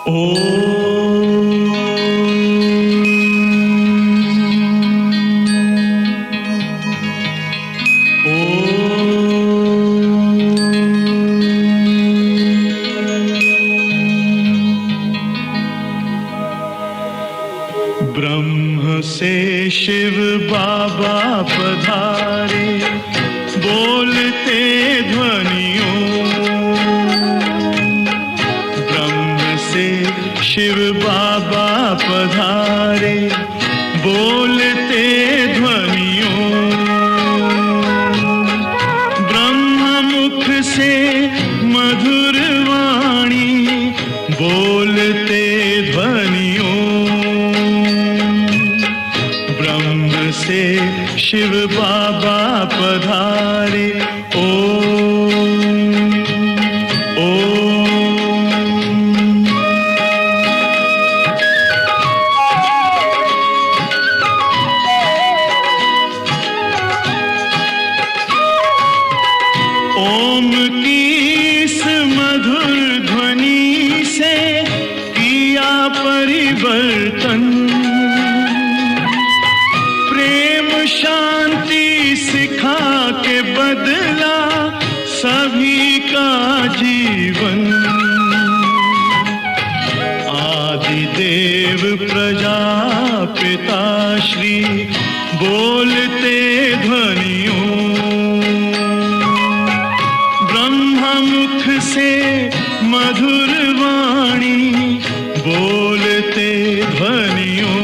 ब्रह्म से शिव बाबा पधारे, बोलते ध्वनियों। ब्रह्म से शिव बाबा पधारे, बोलते ध्वनियों। ब्रह्म मुख से मधुर वाणी, बोलते ध्वनियों। ब्रह्म से शिव बाबा पधारे, ओम ओम। ओम की इस मधुर ध्वनि से किया परिवर्तन। प्रेम शांति सिखा के बदला सभी का जीवन। आदिदेव प्रजापिता श्री बोलते ध्वनियों। ब्रह्ममुख से मधुर वाणी, बोलते ध्वनियों।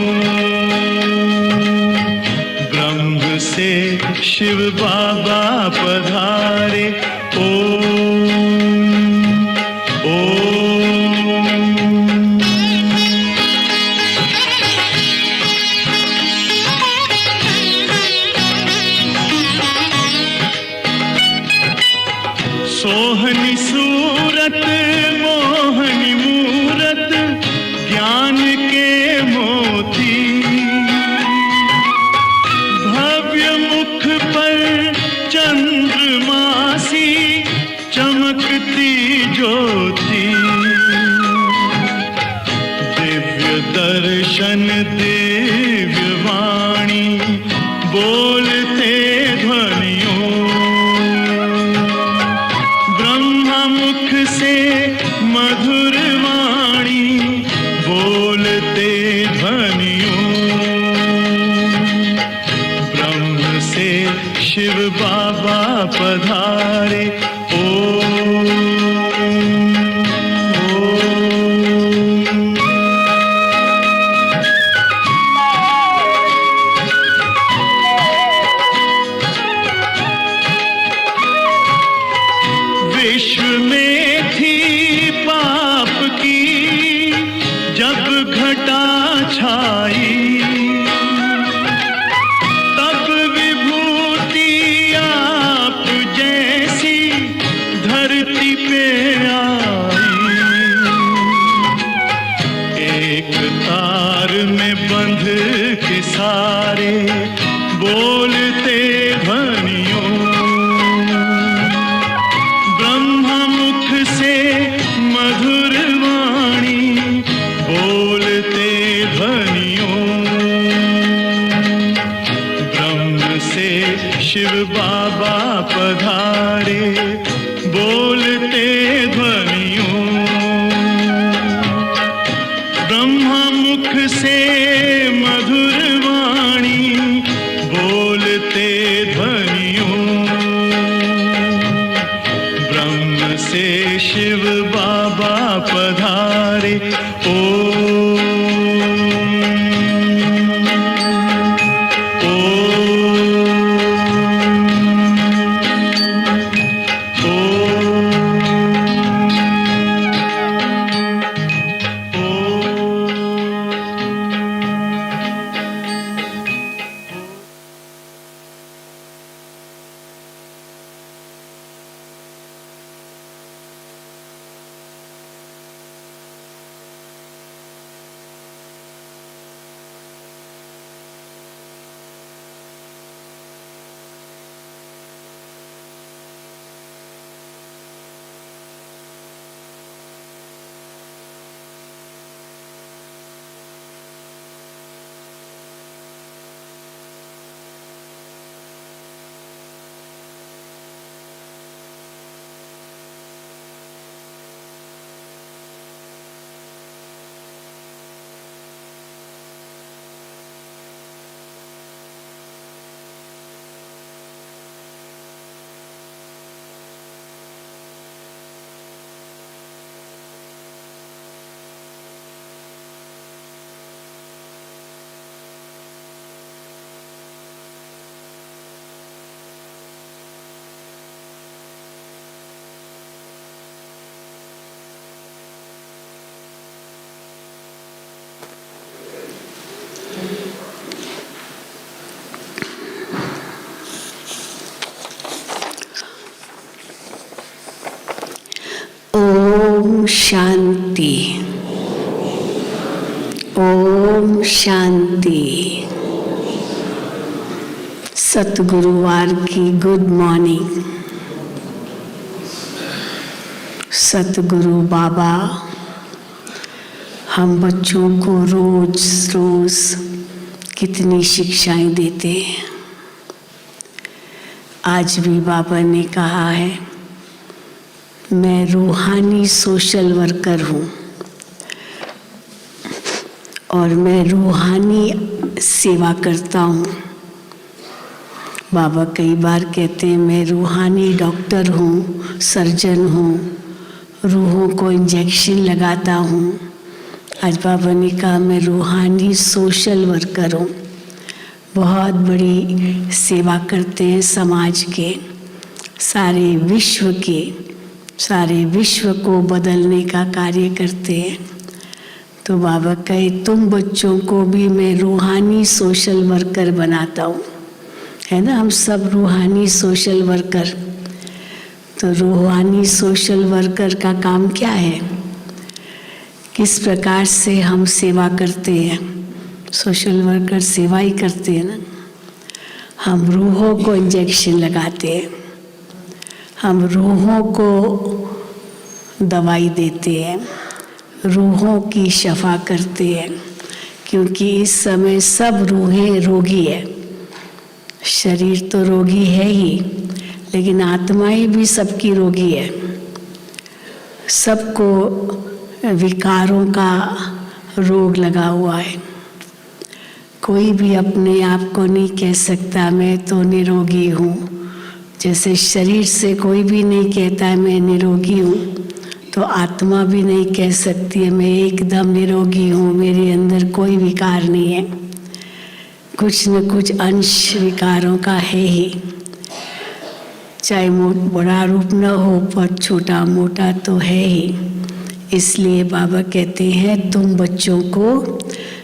ब्रह्म से शिव बाबा पधारे, ओम ओम। सोहनी सूरत मोहनी मूरत, ज्ञान के मोती। भव्य मुख पर चंद्रमासी, चमकती ज्योति। दिव्य दर्शन दिव्य वाणी, बोलते ध्वनियों। ब्रह्ममुख से मधुर वाणी, बोलते ध्वनियों। ब्रह्म से शिव बाबा पधारे, ओम ओम। विश्व में थी पाप की जब घटा छाई, तब विभूति आप जैसी धरती पे आई। एक तार में बंध के सारे, बोलते ध्वनियों। ब्रह्ममुख से मधुर वाणी, बोलते ध्वनियों। ब्रह्म से शिव बाबा पधारे, बोलते ध्वनियों। ब्रह्ममुख से मधुर वाणी, बोलते ध्वनियों। ब्रह्म से शिव बाबा पधारे, ओम शांति। ओम शांति। सतगुरुवार की गुड मॉर्निंग। सतगुरु बाबा हम बच्चों को रोज रोज कितनी शिक्षाएं देते हैं। आज भी बाबा ने कहा है, मैं रूहानी सोशल वर्कर हूँ और मैं रूहानी सेवा करता हूँ। बाबा कई बार कहते हैं, मैं रूहानी डॉक्टर हूँ, सर्जन हूँ, रूहों को इंजेक्शन लगाता हूँ। आज बाबा ने कहा मैं रूहानी सोशल वर्कर हूँ। बहुत बड़ी सेवा करते हैं समाज के, सारे विश्व को बदलने का कार्य करते हैं। तो बाबा कहे तुम बच्चों को भी मैं रूहानी सोशल वर्कर बनाता हूँ। है ना, हम सब रूहानी सोशल वर्कर। तो रूहानी सोशल वर्कर का काम क्या है, किस प्रकार से हम सेवा करते हैं। सोशल वर्कर सेवा ही करते हैं ना। हम रूहों को इंजेक्शन लगाते हैं, हम रूहों को दवाई देते हैं, रूहों की शफा करते हैं। क्योंकि इस समय सब रूहें रोगी है। शरीर तो रोगी है ही, लेकिन आत्माएं भी सबकी रोगी है। सबको विकारों का रोग लगा हुआ है। कोई भी अपने आप को नहीं कह सकता मैं तो निरोगी हूँ। जैसे शरीर से कोई भी नहीं कहता है मैं निरोगी हूँ, तो आत्मा भी नहीं कह सकती है मैं एकदम निरोगी हूँ, मेरे अंदर कोई विकार नहीं है। कुछ न कुछ अंश विकारों का है ही। चाहे बड़ा रूप न हो, पर छोटा मोटा तो है ही। इसलिए बाबा कहते हैं तुम बच्चों को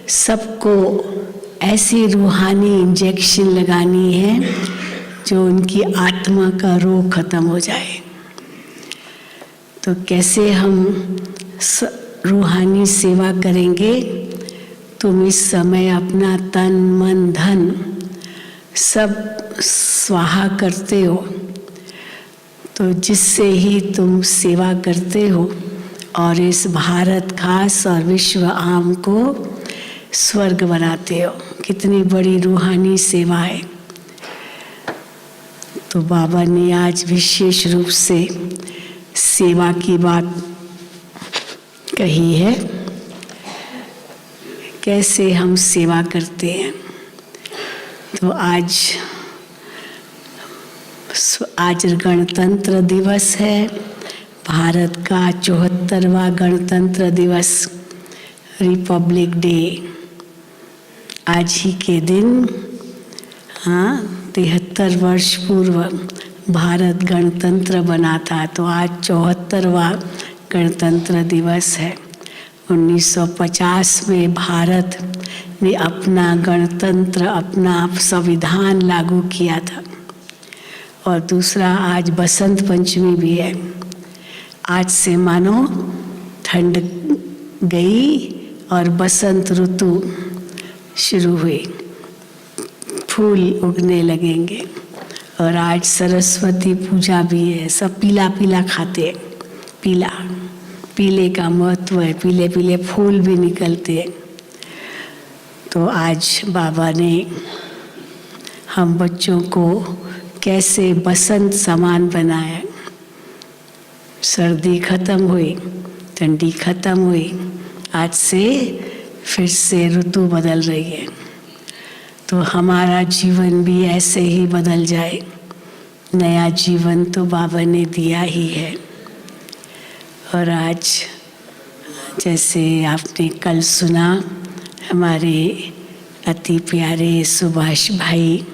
सबको ऐसी रूहानी इंजेक्शन लगानी है जो उनकी आत्मा का रोग खत्म हो जाए। तो कैसे हम रूहानी सेवा करेंगे। तुम इस समय अपना तन मन धन सब स्वाहा करते हो, तो जिससे ही तुम सेवा करते हो और इस भारत खास और विश्व आम को स्वर्ग बनाते हो। कितनी बड़ी रूहानी सेवा है। तो बाबा ने आज विशेष रूप से सेवा की बात कही है, कैसे हम सेवा करते हैं। तो आज गणतंत्र दिवस है, भारत का 74वां गणतंत्र दिवस, रिपब्लिक डे। आज ही के दिन 73 वर्ष पूर्व भारत गणतंत्र बना था। तो आज 74वां गणतंत्र दिवस है। 1950 में भारत ने अपना गणतंत्र, अपना संविधान लागू किया था। और दूसरा आज बसंत पंचमी भी है। आज से मानो ठंड गई और बसंत ऋतु शुरू हुई, फूल उगने लगेंगे। और आज सरस्वती पूजा भी है। सब पीला पीला खाते हैं। पीले का महत्व है। पीले पीले फूल भी निकलते हैं। तो आज बाबा ने हम बच्चों को कैसे बसंत समान बनाया। सर्दी खत्म हुई, ठंडी खत्म हुई, आज से फिर से ऋतु बदल रही है। तो हमारा जीवन भी ऐसे ही बदल जाए। नया जीवन तो बाबा ने दिया ही है। और आज जैसे आपने कल सुना, हमारे अति प्यारे सुभाष भाई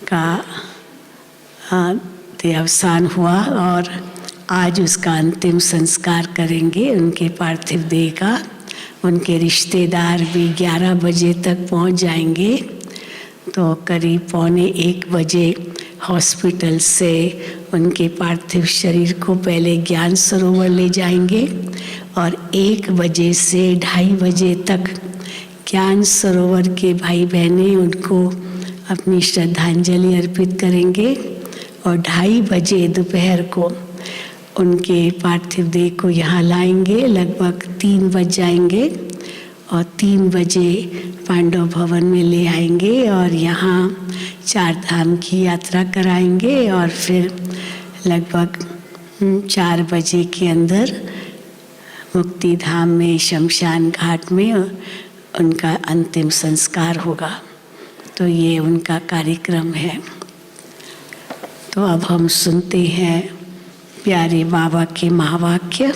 का देहावसान हुआ और आज उसका अंतिम संस्कार करेंगे। उनके पार्थिव देह का उनके रिश्तेदार भी 11 बजे तक पहुंच जाएंगे। तो करीब 1:45 बजे हॉस्पिटल से उनके पार्थिव शरीर को पहले ज्ञान सरोवर ले जाएंगे और 1 बजे से 2:30 बजे तक ज्ञान सरोवर के भाई बहनें उनको अपनी श्रद्धांजलि अर्पित करेंगे और 2:30 बजे दोपहर को उनके पार्थिव देह को यहाँ लाएंगे। लगभग 3 बज जाएंगे और 3 बजे पांडव भवन में ले आएंगे और यहाँ 4 धाम की यात्रा कराएंगे और फिर लगभग 4 बजे के अंदर मुक्ति धाम में शमशान घाट में उनका अंतिम संस्कार होगा। तो ये उनका कार्यक्रम है। तो अब हम सुनते हैं प्यारे बाबा के महावाक्य।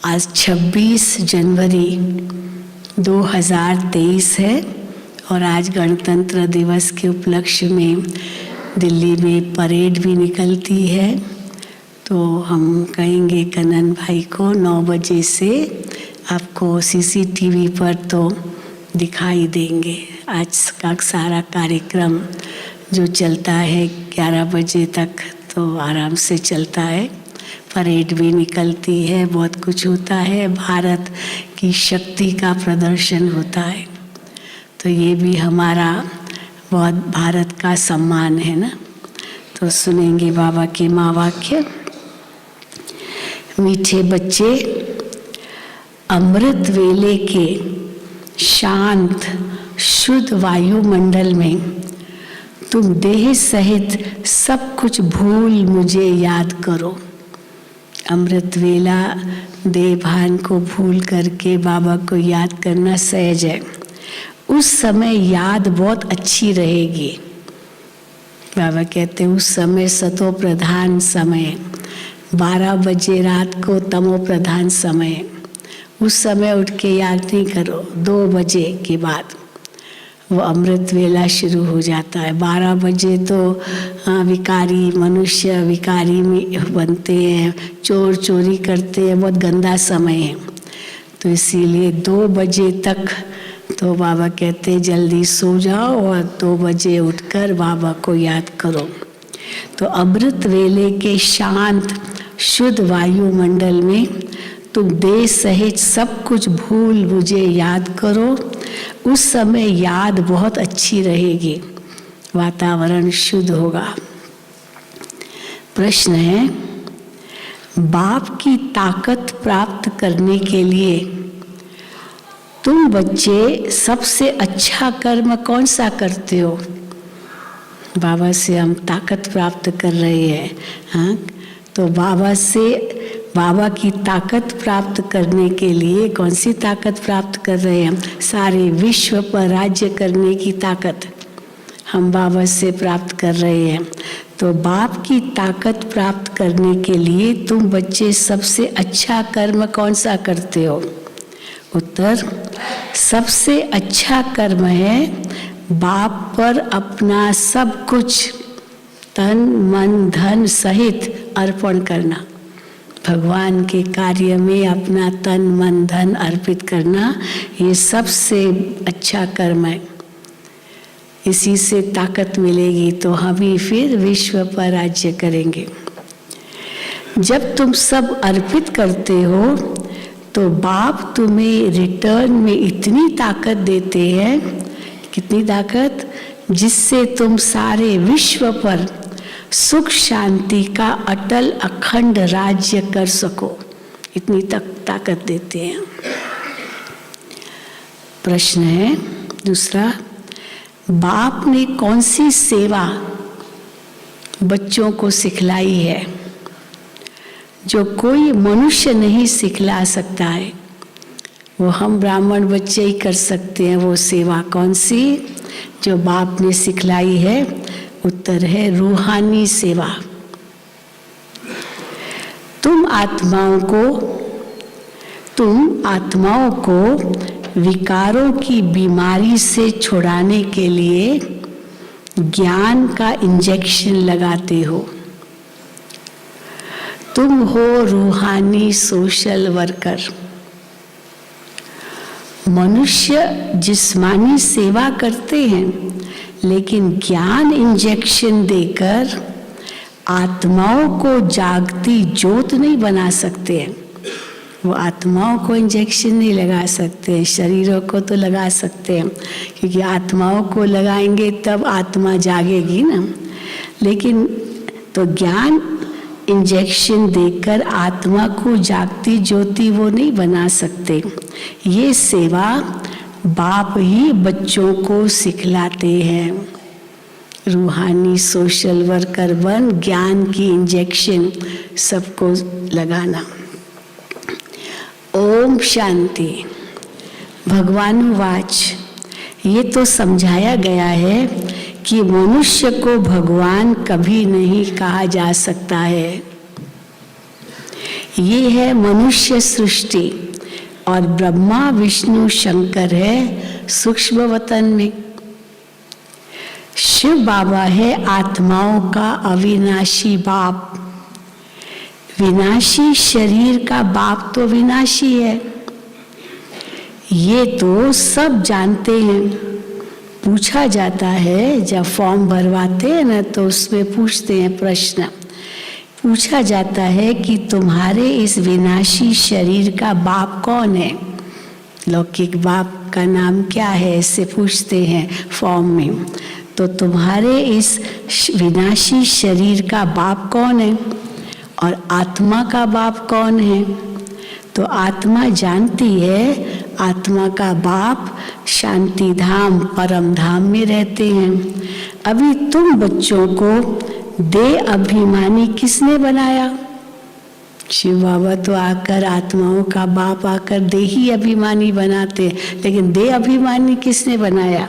आज 26 जनवरी 2023 है और आज गणतंत्र दिवस के उपलक्ष्य में दिल्ली में परेड भी निकलती है। तो हम कहेंगे कन्नन भाई को 9 बजे से आपको CCTV पर तो दिखाई देंगे। आज का सारा कार्यक्रम जो चलता है 11 बजे तक तो आराम से चलता है। परेड भी निकलती है, बहुत कुछ होता है, भारत की शक्ति का प्रदर्शन होता है। तो ये भी हमारा बहुत भारत का सम्मान है ना। तो सुनेंगे बाबा के महावाक्य। मीठे बच्चे, अमृत वेले के शांत शुद्ध वायुमंडल में तुम देह सहित सब कुछ भूल मुझे याद करो। अमृत वेला देह भान को भूल करके बाबा को याद करना सहज है। उस समय याद बहुत अच्छी रहेगी। बाबा कहते हैं उस समय सतो प्रधान समय, 12 बजे रात को तमो प्रधान समय। उस समय उठ के याद नहीं करो। 2 बजे के बाद वो अमृत वेला शुरू हो जाता है। 12 बजे तो विकारी मनुष्य विकारी में बनते हैं, चोर चोरी करते हैं, बहुत गंदा समय है। तो इसीलिए 2 बजे तक तो बाबा कहते हैं जल्दी सो जाओ और 2 बजे उठकर बाबा को याद करो। तो अमृत वेले के शांत शुद्ध वायुमंडल में तुम देह सहित सब कुछ भूल मुझे याद करो। उस समय याद बहुत अच्छी रहेगी, वातावरण शुद्ध होगा। प्रश्न है, बाप की ताकत प्राप्त करने के लिए तुम बच्चे सबसे अच्छा कर्म कौन सा करते हो? बाबा से हम ताकत प्राप्त कर रहे हैं। हाँ, तो बाबा की ताकत प्राप्त करने के लिए कौन सी ताकत प्राप्त कर रहे हैं हम? सारे विश्व पर राज्य करने की ताकत हम बाबा से प्राप्त कर रहे हैं। तो बाप की ताकत प्राप्त करने के लिए तुम बच्चे सबसे अच्छा कर्म कौन सा करते हो? उत्तर, सबसे अच्छा कर्म है बाप पर अपना सब कुछ तन मन धन सहित अर्पण करना। भगवान के कार्य में अपना तन मन धन अर्पित करना, ये सबसे अच्छा कर्म है। इसी से ताकत मिलेगी तो हम ही फिर विश्व पर राज्य करेंगे। जब तुम सब अर्पित करते हो तो बाप तुम्हें रिटर्न में इतनी ताकत देते हैं, कितनी ताकत, जिससे तुम सारे विश्व पर सुख शांति का अटल अखंड राज्य कर सको। इतनी ताकत देते हैं। प्रश्न है दूसरा, बाप ने कौन सी सेवा बच्चों को सिखलाई है जो कोई मनुष्य नहीं सिखला सकता है? वो हम ब्राह्मण बच्चे ही कर सकते हैं। वो सेवा कौन सी जो बाप ने सिखलाई है? उत्तर है रूहानी सेवा। तुम आत्माओं को विकारों की बीमारी से छुड़ाने के लिए ज्ञान का इंजेक्शन लगाते हो। तुम हो रूहानी सोशल वर्कर। मनुष्य जिस्मानी सेवा करते हैं, लेकिन ज्ञान इंजेक्शन देकर आत्माओं को जागती ज्योत नहीं बना सकते हैं। वो आत्माओं को इंजेक्शन नहीं लगा सकते, शरीरों को तो लगा सकते हैं, क्योंकि आत्माओं को लगाएंगे तब आत्मा जागेगी ना। लेकिन तो ज्ञान इंजेक्शन देकर आत्मा को जागती ज्योति वो नहीं बना सकते। ये सेवा बाप ही बच्चों को सिखलाते हैं। रूहानी सोशल वर्कर बन ज्ञान की इंजेक्शन सबको लगाना। ओम शांति। भगवानुवाच, ये तो समझाया गया है कि मनुष्य को भगवान कभी नहीं कहा जा सकता है। ये है मनुष्य सृष्टि और ब्रह्मा विष्णु शंकर है सूक्ष्म वतन में। शिव बाबा है आत्माओं का अविनाशी बाप। विनाशी शरीर का बाप तो विनाशी है, ये तो सब जानते हैं। पूछा जाता है, जब फॉर्म भरवाते हैं ना तो उसमें पूछते हैं प्रश्न, पूछा जाता है कि तुम्हारे इस विनाशी शरीर का बाप कौन है? लौकिक बाप का नाम क्या है, ऐसे पूछते हैं फॉर्म में। तो तुम्हारे इस विनाशी शरीर का बाप कौन है और आत्मा का बाप कौन है? तो आत्मा जानती है आत्मा का बाप शांति धाम परम धाम में रहते हैं। अभी तुम बच्चों को देह अभिमानी किसने बनाया? शिव बाबा तो आकर आत्माओं का बाप आकर देही अभिमानी बनाते, लेकिन देह अभिमानी किसने बनाया?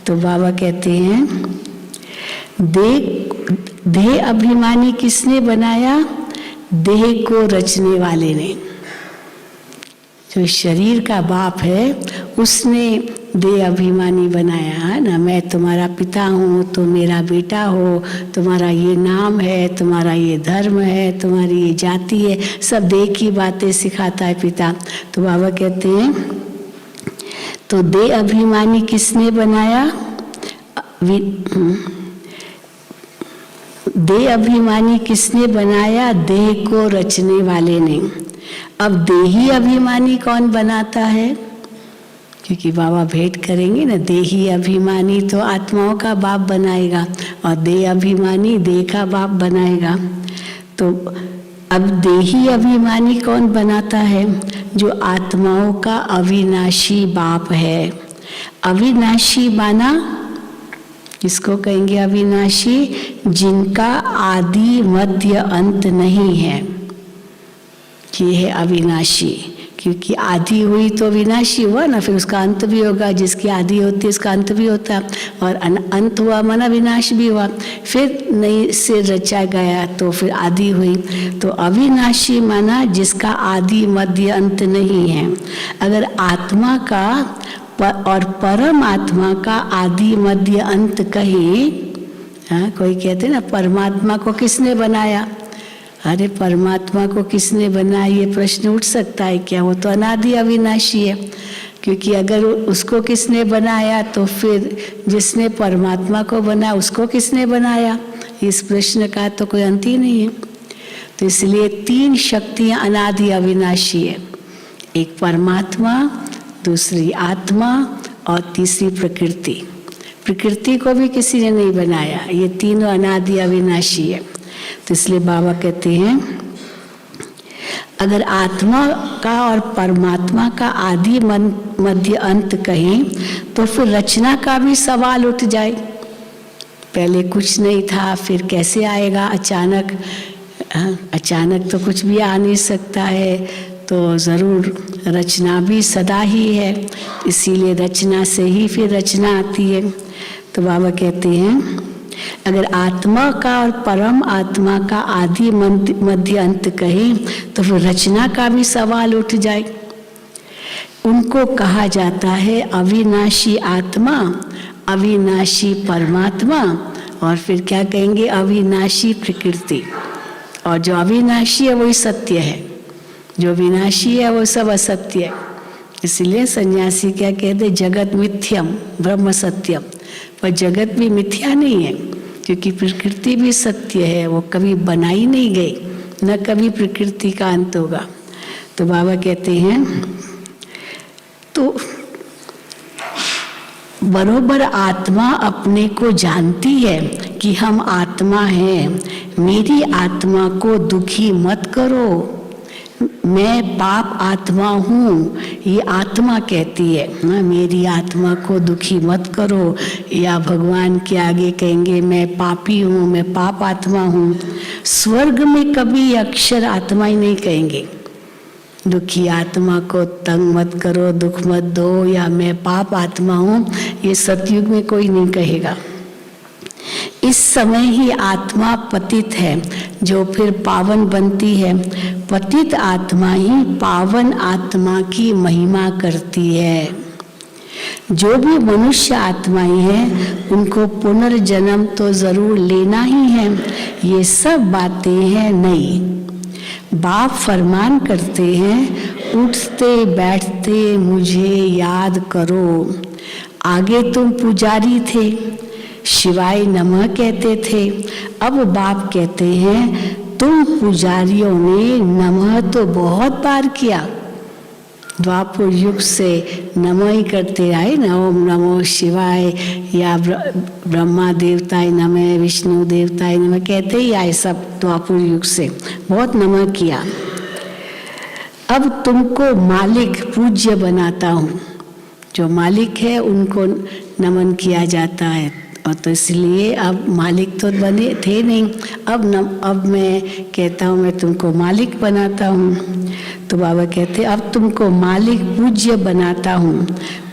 तो बाबा कहते हैं देह अभिमानी किसने बनाया? देह को रचने वाले ने। जो शरीर का बाप है उसने देह अभिमानी बनाया है ना। मैं तुम्हारा पिता हूँ, तुम मेरा बेटा हो, तुम्हारा ये नाम है, तुम्हारा ये धर्म है, तुम्हारी ये जाति है, सब देह की बातें सिखाता है पिता। तो बाबा कहते हैं तो देह अभिमानी किसने बनाया? देह अभिमानी किसने बनाया? देह को रचने वाले ने। अब देही अभिमानी कौन बनाता है? क्योंकि बाबा भेंट करेंगे ना, देही अभिमानी तो आत्माओं का बाप बनाएगा और देह अभिमानी देह का बाप बनाएगा। तो अब देही अभिमानी कौन बनाता है? जो आत्माओं का अविनाशी बाप है। अविनाशी माना किसको कहेंगे? अविनाशी जिनका आदि मध्य अंत नहीं है, ये है अविनाशी। क्योंकि आदि हुई तो विनाशी हुआ ना, फिर उसका अंत भी होगा। जिसकी आदि होती है उसका अंत भी होता है, और अंत हुआ माना विनाश भी हुआ। फिर नई से रचा गया तो फिर आदि हुई। तो अविनाशी माना जिसका आदि मध्य अंत नहीं है। अगर आत्मा का और परम आत्मा का आदि मध्य अंत कहें, कोई कहते ना परमात्मा को किसने बनाया? अरे परमात्मा को किसने बनाया, ये प्रश्न उठ सकता है क्या? वो तो अनादि अविनाशी है। क्योंकि अगर उसको किसने बनाया तो फिर जिसने परमात्मा को बनाया उसको किसने बनाया? इस प्रश्न का तो कोई अंत ही नहीं है। तो इसलिए तीन शक्तियां अनादि अविनाशी है। एक परमात्मा, दूसरी आत्मा और तीसरी प्रकृति। प्रकृति को भी किसी ने नहीं बनाया। ये तीनों अनादि अविनाशी है। तो इसलिए बाबा कहते हैं अगर आत्मा का और परमात्मा का आदि मध्य अंत कहें तो फिर रचना का भी सवाल उठ जाए। पहले कुछ नहीं था, फिर कैसे आएगा अचानक? अचानक तो कुछ भी आ नहीं सकता है, तो ज़रूर रचना भी सदा ही है। इसीलिए रचना से ही फिर रचना आती है। तो बाबा कहते हैं अगर आत्मा का और परम आत्मा का आदि मध्य अंत कहें तो फिर रचना का भी सवाल उठ जाए। उनको कहा जाता है अविनाशी आत्मा, अविनाशी परमात्मा, और फिर क्या कहेंगे? अविनाशी प्रकृति। और जो अविनाशी है वही सत्य है, जो विनाशी है वो सब असत्य है। इसलिए सन्यासी क्या कहते? जगत मिथ्यम ब्रह्म सत्यम। पर जगत भी मिथ्या नहीं है, क्योंकि प्रकृति भी सत्य है, वो कभी बनाई नहीं गई, न कभी प्रकृति का अंत होगा। तो बाबा कहते हैं तो बरोबर आत्मा अपने को जानती है कि हम आत्मा हैं, मेरी आत्मा को दुखी मत करो, मैं पाप आत्मा हूँ, ये आत्मा कहती है ना, मेरी आत्मा को दुखी मत करो। या भगवान के आगे कहेंगे मैं पापी हूँ, मैं पाप आत्मा हूँ। स्वर्ग में कभी अक्षर आत्मा ही नहीं कहेंगे, दुखी आत्मा को तंग मत करो, दुख मत दो, या मैं पाप आत्मा हूँ, ये सतयुग में कोई नहीं कहेगा। इस समय ही आत्मा पतित है जो फिर पावन बनती है। पतित आत्मा ही पावन आत्मा की महिमा करती है। जो भी मनुष्य आत्माएं हैं उनको पुनर्जन्म तो जरूर लेना ही है, ये सब बातें हैं नई। बाप फरमान करते हैं उठते बैठते मुझे याद करो। आगे तुम पुजारी थे, शिवाय नमः कहते थे, अब बाप कहते हैं तुम पुजारियों ने नमः तो बहुत बार किया। द्वापर युग से नमः ही करते आए ना, ओम नमो शिवाय या ब्रह्मा देवताय नमः, विष्णु देवताय नमः कहते ही आए सब द्वापर युग से, बहुत नमः किया। अब तुमको मालिक पूज्य बनाता हूँ, जो मालिक है उनको नमन किया जाता है। और तो इसलिए अब मालिक तो बने थे नहीं, अब मैं कहता हूँ मैं तुमको मालिक बनाता हूँ। तो बाबा कहते अब तुमको मालिक पूज्य बनाता हूँ।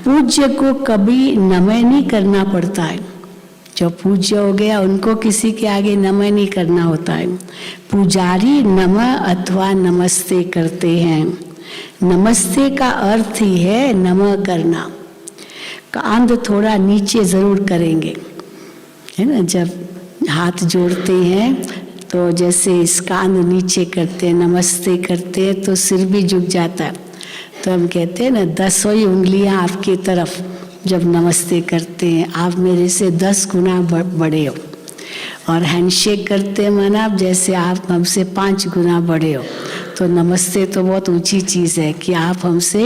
पूज्य को कभी नमः नहीं करना पड़ता है, जो पूज्य हो गया उनको किसी के आगे नमः नहीं करना होता है। पुजारी नमः अथवा नमस्ते करते हैं। नमस्ते का अर्थ ही है नमः करना। कांध थोड़ा नीचे जरूर करेंगे, है ना, जब हाथ जोड़ते हैं तो जैसे इस कांध नीचे करते हैं, नमस्ते करते हैं तो सिर भी झुक जाता है। तो हम कहते हैं ना 10 उंगलियां आपकी तरफ जब नमस्ते करते हैं, आप मेरे से 10 गुना बड़े हो। और हैंडशेक करते हैं माना आप जैसे आप हमसे 5 गुना बड़े हो। तो नमस्ते तो बहुत ऊंची चीज़ है कि आप हमसे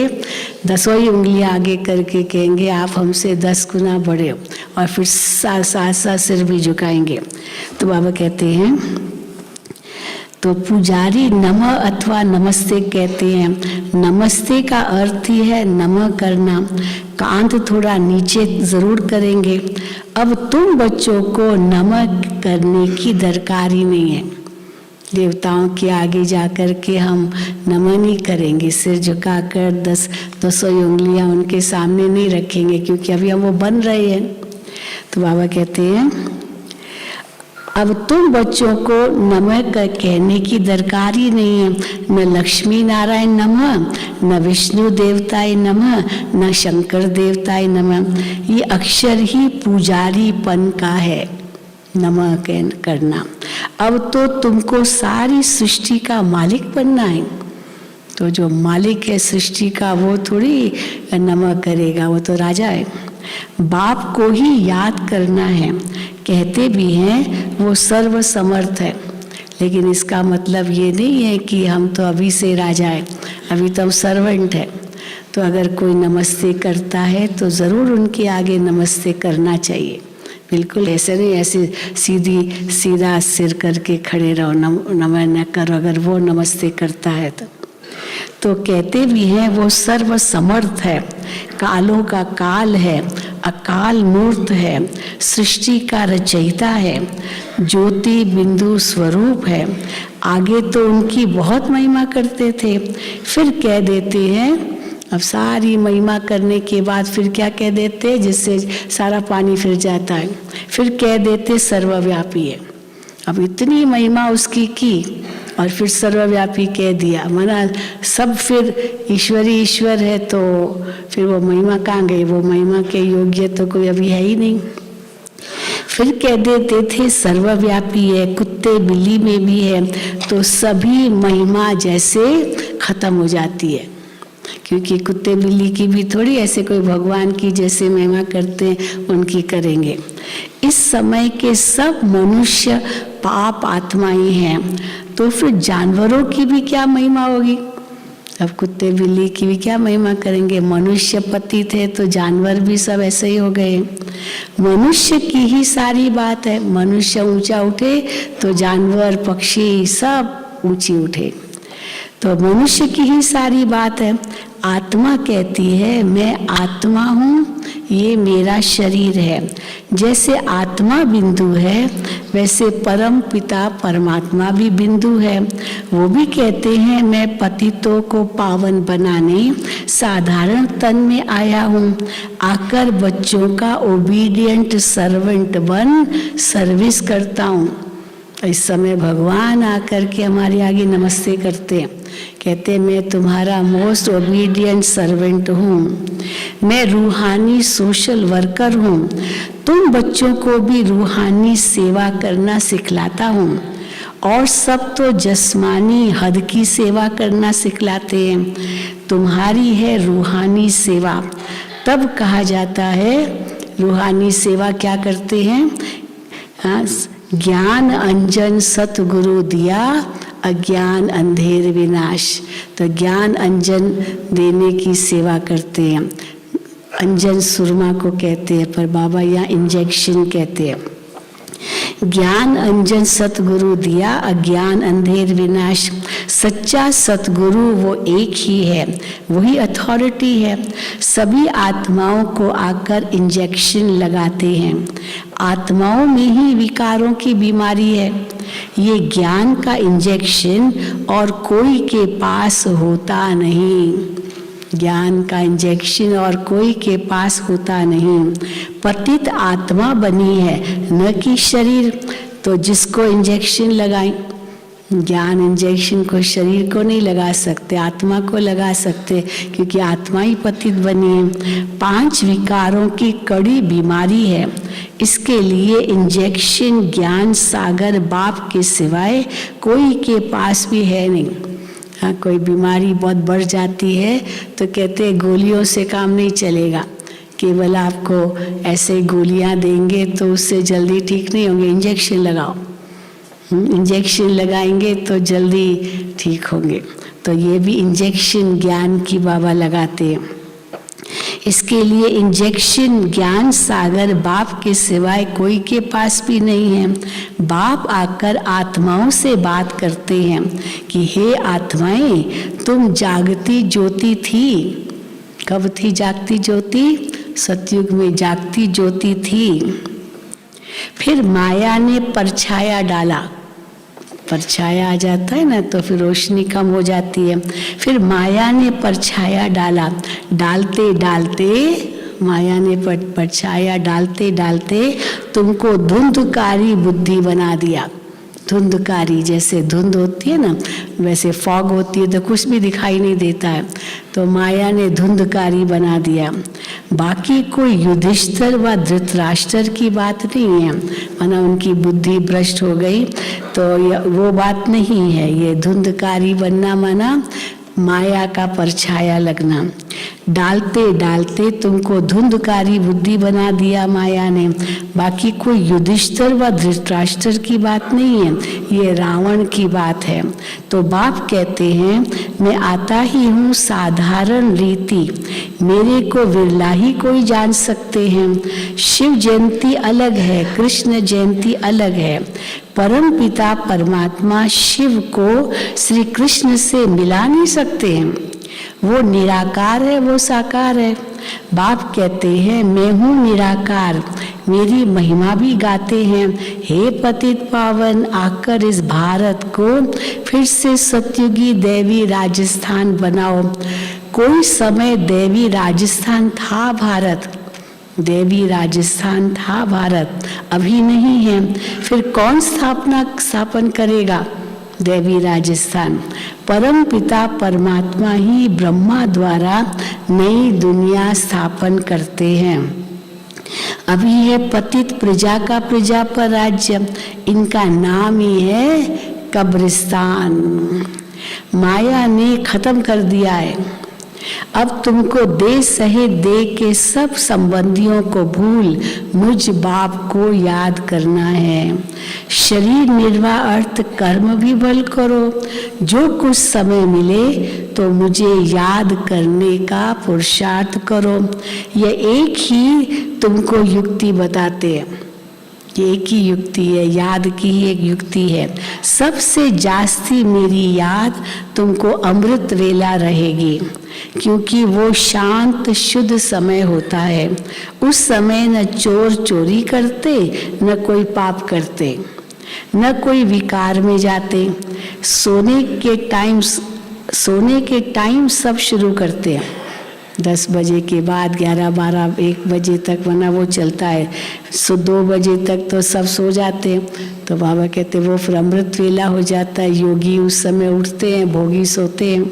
10 उंगलियां आगे करके कहेंगे आप हमसे 10 गुना बड़े हो, और फिर साथ सिर भी झुकाएंगे। तो बाबा कहते हैं तो पुजारी नमः अथवा नमस्ते कहते हैं। नमस्ते का अर्थ ही है नमः करना। कांध थोड़ा नीचे जरूर करेंगे। अब तुम बच्चों को नमः करने की दरकार ही नहीं है। देवताओं के आगे जाकर के हम नमन नहीं करेंगे, सिर झुकाकर 10 उंगलियां उनके सामने नहीं रखेंगे, क्योंकि अभी हम वो बन रहे हैं। तो बाबा कहते हैं अब तुम बच्चों को नमः कहने की दरकार ही नहीं है। न लक्ष्मी नारायण नमः, न विष्णु देवताय नमः, न शंकर देवताय नमः। ये अक्षर ही पुजारीपन का है, नमः करना। अब तो तुमको सारी सृष्टि का मालिक बनना है। तो जो मालिक है सृष्टि का वो थोड़ी नमः करेगा, वो तो राजा है। बाप को ही याद करना है। कहते भी हैं वो सर्व समर्थ है, लेकिन इसका मतलब ये नहीं है कि हम तो अभी से राजा है, अभी तो हम सर्वेंट है। तो अगर कोई नमस्ते करता है तो ज़रूर उनके आगे नमस्ते करना चाहिए। बिल्कुल ऐसे नहीं ऐसे सीधा सिर करके खड़े रहो, नमः न करो अगर वो नमस्ते करता है तो कहते भी हैं वो सर्व समर्थ है, कालों का काल है, अकाल मूर्त है, सृष्टि का रचयिता है, ज्योति बिंदु स्वरूप है। आगे तो उनकी बहुत महिमा करते थे, फिर कह देते हैं अब सारी महिमा करने के बाद फिर क्या कह देते, जिससे सारा पानी फिर जाता है, फिर कह देते सर्वव्यापी है। अब इतनी महिमा उसकी की और फिर सर्वव्यापी कह दिया, माना सब फिर ईश्वरी ईश्वर है, तो फिर वो महिमा कहाँ गई? वो महिमा के योग्य तो कोई अभी है ही नहीं। फिर कह देते थे सर्वव्यापी है, कुत्ते बिल्ली में भी है, तो सभी महिमा जैसे खत्म हो जाती है। क्योंकि कुत्ते बिल्ली की भी थोड़ी ऐसे कोई भगवान की जैसे महिमा करते हैं उनकी करेंगे। इस समय के सब मनुष्य पाप आत्मा ही हैं, तो फिर जानवरों की भी क्या महिमा होगी? अब कुत्ते बिल्ली की भी क्या महिमा करेंगे? मनुष्य पतित है तो जानवर भी सब ऐसे ही हो गए। मनुष्य की ही सारी बात है, मनुष्य ऊंचा उठे तो जानवर पक्षी सब ऊंची उठे, तो मनुष्य की ही सारी बात है। आत्मा कहती है मैं आत्मा हूँ, ये मेरा शरीर है। जैसे आत्मा बिंदु है वैसे परम पिता परमात्मा भी बिंदु है। वो भी कहते हैं मैं पतितों को पावन बनाने साधारण तन में आया हूँ, आकर बच्चों का ओबीडियंट सर्वेंट बन सर्विस करता हूँ। इस समय भगवान आकर के हमारे आगे नमस्ते करते हैं, कहते मैं तुम्हारा मोस्ट ओबीडियंट सर्वेंट हूँ, मैं रूहानी सोशल वर्कर हूँ, तुम बच्चों को भी रूहानी सेवा करना सिखलाता हूँ। और सब तो जस्मानी हद की सेवा करना सिखलाते हैं, तुम्हारी है रूहानी सेवा। तब कहा जाता है रूहानी सेवा क्या करते हैं? ज्ञान अंजन सतगुरु दिया, अज्ञान अंधेर विनाश। तो ज्ञान अंजन देने की सेवा करते हैं। अंजन सुरमा को कहते हैं, पर बाबा यहाँ इंजेक्शन कहते हैं। ज्ञान अंजन सतगुरु दिया, अज्ञान अंधेर विनाश। सच्चा सतगुरु वो एक ही है, वही अथॉरिटी है। सभी आत्माओं को आकर इंजेक्शन लगाते हैं। आत्माओं में ही विकारों की बीमारी है। ये ज्ञान का इंजेक्शन और कोई के पास होता नहीं, ज्ञान का इंजेक्शन और कोई के पास होता नहीं। पतित आत्मा बनी है न कि शरीर, तो जिसको इंजेक्शन लगाएं, ज्ञान इंजेक्शन को शरीर को नहीं लगा सकते, आत्मा को लगा सकते, क्योंकि आत्मा ही पतित बनी है। 5 विकारों की कड़ी बीमारी है, इसके लिए इंजेक्शन ज्ञान सागर बाप के सिवाय कोई के पास भी है नहीं। हाँ, कोई बीमारी बहुत बढ़ जाती है तो कहते हैं गोलियों से काम नहीं चलेगा, केवल आपको ऐसे गोलियां देंगे तो उससे जल्दी ठीक नहीं होंगे, इंजेक्शन लगाओ। इंजेक्शन लगाएंगे तो जल्दी ठीक होंगे। तो ये भी इंजेक्शन ज्ञान की बाबा लगाते हैं। इसके लिए इंजेक्शन ज्ञान सागर बाप के सिवाय कोई के पास भी नहीं है। बाप आकर आत्माओं से बात करते हैं कि हे आत्माएं, तुम जागती ज्योति थी। कब थी जागती ज्योति? सतयुग में जागती ज्योति थी। फिर माया ने परछाया डाला, परछाया आ जाता है ना तो फिर रोशनी कम हो जाती है। फिर माया ने परछाया डाला, डालते डालते माया ने परछाया डालते डालते तुमको धुंधकारी बुद्धि बना दिया। धुंधकारी, जैसे धुंध होती है ना वैसे फॉग होती है तो कुछ भी दिखाई नहीं देता है, तो माया ने धुंधकारी बना दिया। बाकी कोई युधिष्ठिर व धृतराष्ट्र की बात नहीं है, माना उनकी बुद्धि भ्रष्ट हो गई, तो वो बात नहीं है। ये धुंधकारी बनना माना माया का परछाया लगना। डालते डालते तुमको धुंधकारी बुद्धि बना दिया माया ने। बाकी कोई युधिष्ठिर व धृतराष्ट्र की बात नहीं है, ये रावण की बात है। तो बाप कहते हैं मैं आता ही हूँ साधारण रीति, मेरे को विरला ही कोई जान सकते हैं। शिव जयंती अलग है, कृष्ण जयंती अलग है। परम पिता परमात्मा शिव को श्री कृष्ण से मिला नहीं सकते हैं, वो निराकार है, वो साकार है। बाप कहते हैं मैं हूँ निराकार, मेरी महिमा भी गाते हैं। हे पतित पावन, आकर इस भारत को फिर से सतयुगी देवी राजस्थान बनाओ। कोई समय देवी राजस्थान था भारत, देवी राजस्थान था भारत, अभी नहीं है। फिर कौन स्थापन करेगा देवी राजस्थान? परम पिता परमात्मा ही ब्रह्मा द्वारा नई दुनिया स्थापन करते हैं। अभी है पतित प्रजा का प्रजा पर राज्य, इनका नाम ही है कब्रिस्तान। माया ने खत्म कर दिया है, अब तुमको दे सहे दे के सब संबंधियों को भूल मुझ बाप को याद करना है। शरीर निर्वाह अर्थ कर्म भी बल करो। जो कुछ समय मिले तो मुझे याद करने का पुरुषार्थ करो। यह एक ही तुमको युक्ति बताते हैं, एक ही युक्ति है, याद की ही एक युक्ति है। सबसे जास्ती मेरी याद तुमको अमृत वेला रहेगी, क्योंकि वो शांत शुद्ध समय होता है। उस समय न चोर चोरी करते, न कोई पाप करते, न कोई विकार में जाते। सोने के टाइम सब शुरू करते हैं 10 बजे के बाद 11, 12, 1 बजे तक, वरना वो चलता है 2 बजे तक तो सब सो जाते हैं। तो बाबा कहते वो फिर अमृत वेला हो जाता है। योगी उस समय उठते हैं, भोगी सोते हैं।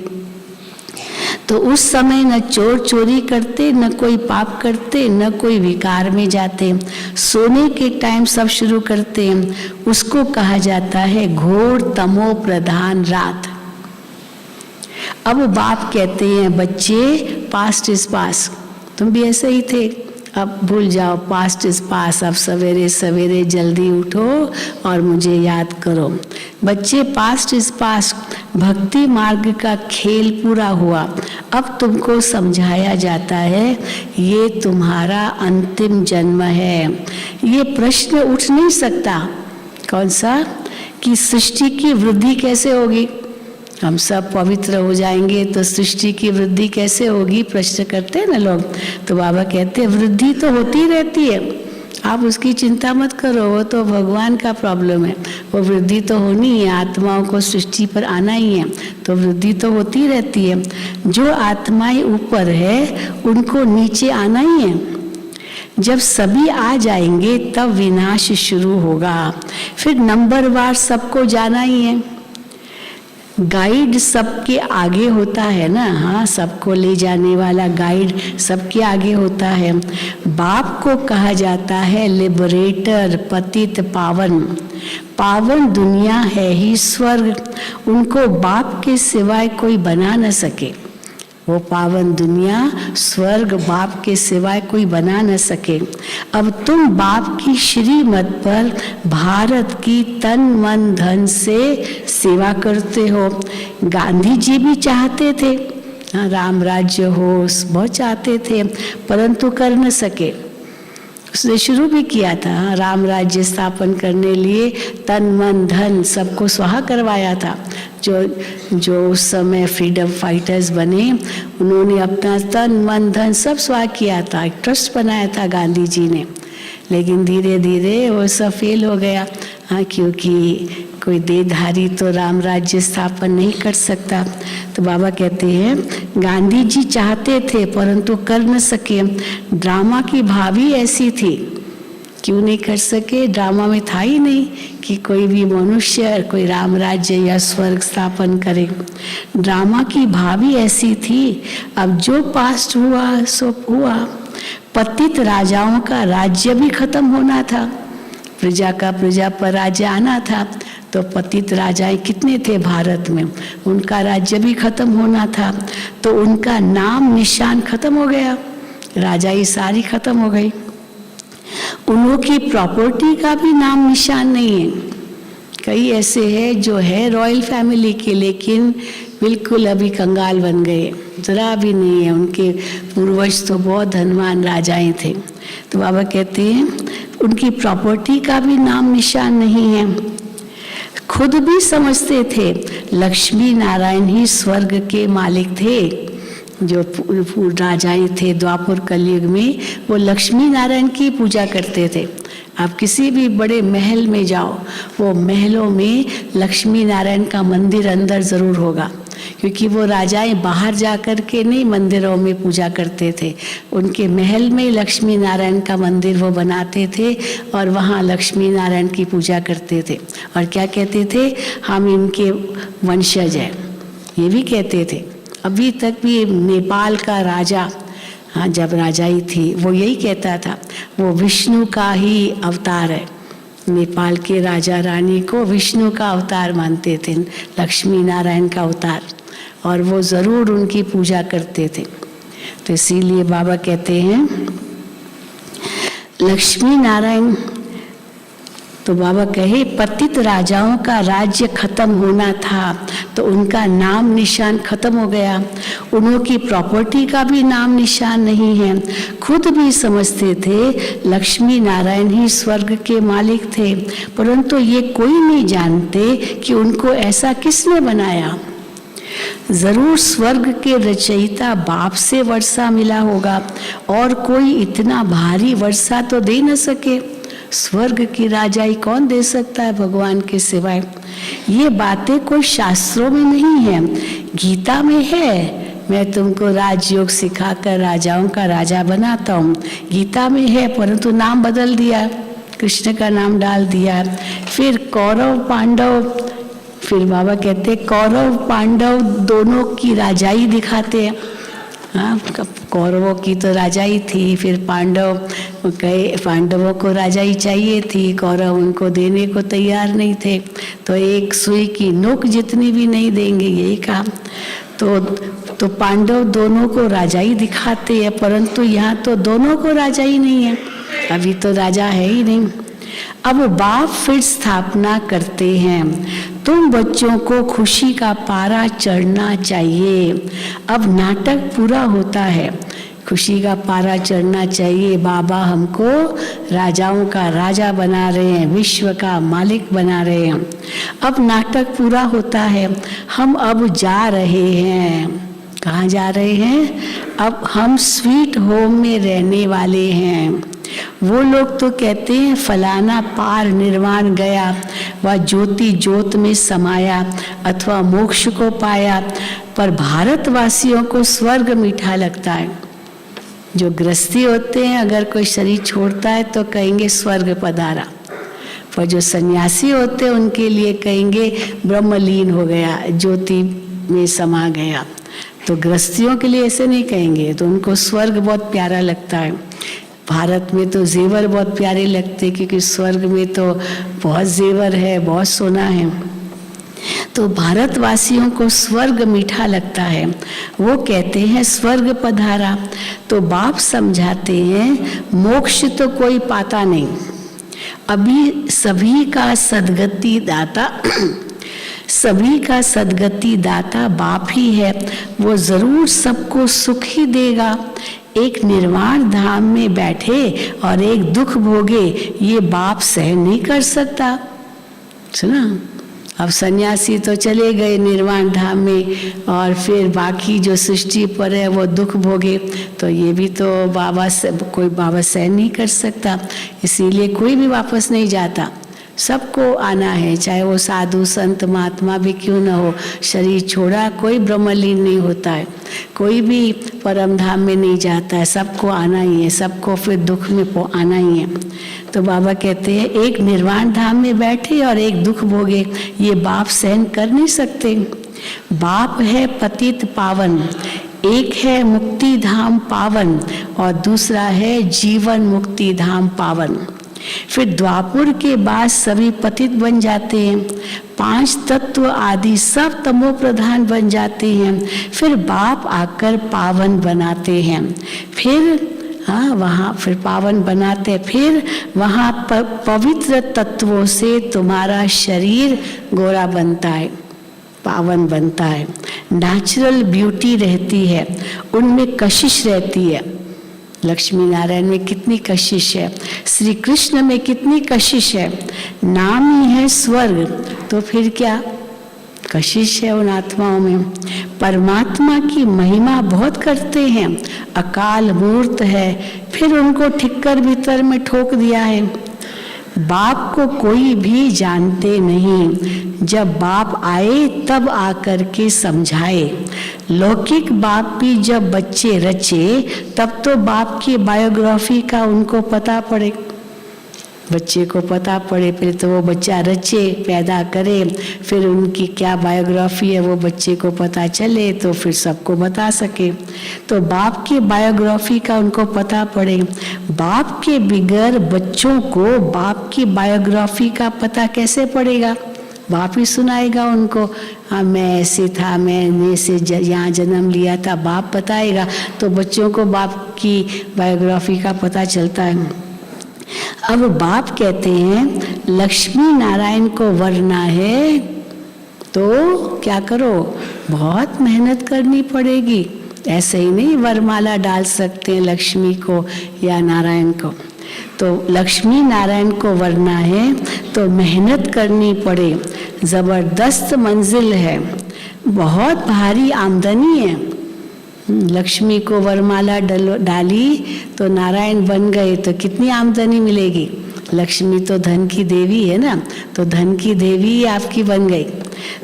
तो उस समय न चोर चोरी करते, न कोई पाप करते, न कोई विकार में जाते। सोने के टाइम सब शुरू करते हैं। उसको कहा जाता है घोर तमो प्रधान रात। अब बाप कहते हैं बच्चे पास्ट इज पास, तुम भी ऐसे ही थे, अब भूल जाओ, पास्ट इज पास। अब सवेरे सवेरे जल्दी उठो और मुझे याद करो। बच्चे पास्ट इज पास, भक्ति मार्ग का खेल पूरा हुआ। अब तुमको समझाया जाता है ये तुम्हारा अंतिम जन्म है। ये प्रश्न उठ नहीं सकता, कौन सा, कि सृष्टि की वृद्धि कैसे होगी। हम सब पवित्र हो जाएंगे तो सृष्टि की वृद्धि कैसे होगी, प्रश्न करते हैं ना लोग। तो बाबा कहते हैं वृद्धि तो होती रहती है, आप उसकी चिंता मत करो, वो तो भगवान का प्रॉब्लम है। वो वृद्धि तो होनी है, आत्माओं को सृष्टि पर आना ही है, तो वृद्धि तो होती रहती है। जो आत्माएं ऊपर है उनको नीचे आना ही है। जब सभी आ जाएंगे तब विनाश शुरू होगा, फिर नंबरवार सबको जाना ही है। गाइड सबके आगे होता है ना, हाँ, सबको ले जाने वाला गाइड सबके आगे होता है। बाप को कहा जाता है लिबरेटर, पतित पावन। पावन दुनिया है ही स्वर्ग, उनको बाप के सिवाय कोई बना न सके। वो पावन दुनिया स्वर्ग बाप के सिवाय कोई बना न सके। अब तुम बाप की श्रीमत पर भारत की तन मन धन से सेवा करते हो। गांधी जी भी चाहते थे राम राज्य हो, बहुत चाहते थे, परंतु कर न सके। उसने शुरू भी किया था राम राज्य स्थापन करने लिए, तन मन धन सबको स्वाहा करवाया था। जो उस समय फ्रीडम फाइटर्स बने, उन्होंने अपना तन मन धन सब स्वाहा किया था, एक ट्रस्ट बनाया था गांधी जी ने। लेकिन धीरे धीरे वो सब फेल हो गया, हाँ, क्योंकि कोई देहधारी तो राम राज्य स्थापन नहीं कर सकता। तो बाबा कहते हैं गांधी जी चाहते थे परंतु कर न सके। ड्रामा की भावी ऐसी थी, क्यों नहीं कर सके, ड्रामा में था ही नहीं कि कोई भी मनुष्य कोई राम राज्य या स्वर्ग स्थापन करे। ड्रामा की भावी ऐसी थी, अब जो पास्ट हुआ सो हुआ। पतित राजाओं का राज्य भी खत्म होना था, प्रजा का प्रजा पर राज्य आना था। तो पतित राजाएं कितने थे भारत में, उनका राज्य भी खत्म होना था। तो उनका नाम निशान खत्म हो गया, राजाई सारी खत्म हो गई। उनकी प्रॉपर्टी का भी नाम निशान नहीं है। कई ऐसे हैं जो है रॉयल फैमिली के, लेकिन बिल्कुल अभी कंगाल बन गए, जरा भी नहीं है। उनके पूर्वज तो बहुत धनवान राजाएं थे। तो बाबा कहते हैं उनकी प्रॉपर्टी का भी नाम निशान नहीं है। खुद भी समझते थे लक्ष्मी नारायण ही स्वर्ग के मालिक थे। जो राजाएं थे द्वापर कलयुग में, वो लक्ष्मी नारायण की पूजा करते थे। आप किसी भी बड़े महल में जाओ, वो महलों में लक्ष्मी नारायण का मंदिर अंदर जरूर होगा, क्योंकि वो राजाएं बाहर जा कर के नहीं मंदिरों में पूजा करते थे। उनके महल में लक्ष्मी नारायण का मंदिर वो बनाते थे और वहाँ लक्ष्मी नारायण की पूजा करते थे। और क्या कहते थे, हम इनके वंशज हैं, ये भी कहते थे। अभी तक भी नेपाल का राजा, हाँ, जब राजाई थी, वो यही कहता था वो विष्णु का ही अवतार है। नेपाल के राजा रानी को विष्णु का अवतार मानते थे, लक्ष्मी नारायण का अवतार। और वो ज़रूर उनकी पूजा करते थे। तो इसीलिए बाबा कहते हैं लक्ष्मी नारायण, तो बाबा कहे पतित राजाओं का राज्य खत्म होना था तो उनका नाम निशान खत्म हो गया, उनकी प्रॉपर्टी का भी नाम निशान नहीं है। खुद भी समझते थे लक्ष्मी नारायण ही स्वर्ग के मालिक थे, परंतु ये कोई नहीं जानते कि उनको ऐसा किसने बनाया। जरूर स्वर्ग के रचयिता बाप से वर्षा मिला होगा और कोई इतना भारी वर्षा तो दे न सके। स्वर्ग की राजाई कौन दे सकता है भगवान के सिवाय। ये बातें कोई शास्त्रों में नहीं है, गीता में है। मैं तुमको राजयोग सिखाकर राजाओं का राजा बनाता हूँ, गीता में है, परंतु नाम बदल दिया, कृष्ण का नाम डाल दिया। फिर कौरव पांडव, फिर बाबा कहते कौरव पांडव दोनों की राजाई दिखाते हैं। हाँ, कौरवों की तो राजाई थी, फिर पांडवों को राजाई चाहिए थी, कौरव उनको देने को तैयार नहीं थे, तो एक सुई की नोक जितनी भी नहीं देंगे, यही कहा। तो पांडव दोनों को राजाई दिखाते हैं, परंतु यहाँ तो दोनों को राजाई नहीं है, अभी तो राजा है ही नहीं। अब बाप फिर स्थापना करते हैं, तुम बच्चों को खुशी का पारा चढ़ना चाहिए। अब नाटक पूरा होता है, खुशी का पारा चढ़ना चाहिए। बाबा हमको राजाओं का राजा बना रहे हैं, विश्व का मालिक बना रहे हैं। अब नाटक पूरा होता है, हम अब जा रहे हैं। कहाँ जा रहे हैं? अब हम स्वीट होम में रहने वाले हैं। वो लोग तो कहते हैं फलाना पार निर्वाण गया, वह ज्योति ज्योत में समाया अथवा मोक्ष को पाया, पर भारतवासियों को स्वर्ग मीठा लगता है। जो गृहस्थी होते हैं अगर कोई शरीर छोड़ता है तो कहेंगे स्वर्ग पधारा, पर जो सन्यासी होते हैं उनके लिए कहेंगे ब्रह्मलीन हो गया, ज्योति में समा गया। तो गृहस्थियों के लिए ऐसे नहीं कहेंगे, तो उनको स्वर्ग बहुत प्यारा लगता है। भारत में तो जेवर बहुत प्यारे लगते, क्योंकि स्वर्ग में तो बहुत जेवर है, बहुत सोना है। तो भारतवासियों को स्वर्ग मीठा लगता है, वो कहते हैं स्वर्ग पधारा। तो बाप समझाते हैं मोक्ष तो कोई पाता नहीं, अभी सभी का सद्गति दाता सभी का सद्गति दाता बाप ही है, वो जरूर सबको सुख ही देगा। एक निर्वाण धाम में बैठे और एक दुख भोगे, ये बाप सहन नहीं कर सकता। सुना, अब सन्यासी तो चले गए निर्वाण धाम में और फिर बाकी जो सृष्टि पर है वो दुख भोगे, तो ये भी तो कोई बाबा सहन नहीं कर सकता। इसीलिए कोई भी वापस नहीं जाता, सबको आना है, चाहे वो साधु संत महात्मा भी क्यों न हो। शरीर छोड़ा कोई ब्रह्मलीन नहीं होता है, कोई भी परम धाम में नहीं जाता है, सबको आना ही है, सबको फिर दुख में आना ही है। तो बाबा कहते हैं एक निर्वाण धाम में बैठे और एक दुख भोगे, ये बाप सहन कर नहीं सकते। बाप है पतित पावन, एक है मुक्ति धाम पावन और दूसरा है जीवन मुक्ति धाम पावन। फिर द्वापुर के बाद सभी पतित बन जाते हैं, 5 तत्व आदि सब तमो प्रधान बन जाते हैं। फिर बाप आकर पावन बनाते हैं, फिर वहाँ फिर पावन बनाते, फिर वहाँ पवित्र तत्वों से तुम्हारा शरीर गोरा बनता है, पावन बनता है। नेचुरल ब्यूटी रहती है, उनमें कशिश रहती है। लक्ष्मी नारायण में कितनी कशिश है, श्री कृष्ण में कितनी कशिश है। नाम ही है स्वर्ग, तो फिर क्या कशिश है उन आत्माओं में। परमात्मा की महिमा बहुत करते हैं, अकाल मूर्त है, फिर उनको ठिक्कर भीतर में ठोक दिया है। बाप को कोई भी जानते नहीं, जब बाप आए तब आकर के समझाए। लौकिक बाप भी जब बच्चे रचे तब तो बाप की बायोग्राफी का उनको पता पड़े, बच्चे को पता पड़े, फिर तो वो बच्चा रचे पैदा करे, फिर उनकी क्या बायोग्राफी है वो बच्चे को पता चले, तो फिर सबको बता सके। तो बाप की बायोग्राफी का उनको पता पड़े। बाप के बिगैर बच्चों को बाप की बायोग्राफी का पता कैसे पड़ेगा? बाप ही सुनाएगा उनको। हाँ, मैं ऐसे था, मैंने से यहाँ जन्म लिया था, बाप बताएगा। तो बच्चों को बाप की बायोग्राफी का पता चलता है। अब बाप कहते हैं लक्ष्मी नारायण को वरना है तो क्या करो, बहुत मेहनत करनी पड़ेगी। ऐसे ही नहीं वरमाला डाल सकते हैं लक्ष्मी को या नारायण को। तो लक्ष्मी नारायण को वरना है तो मेहनत करनी पड़े, जबरदस्त मंजिल है, बहुत भारी आमदनी है। लक्ष्मी को वरमाला डाली तो नारायण बन गए तो कितनी आमदनी मिलेगी। लक्ष्मी तो धन की देवी है ना, तो धन की देवी ही आपकी बन गई।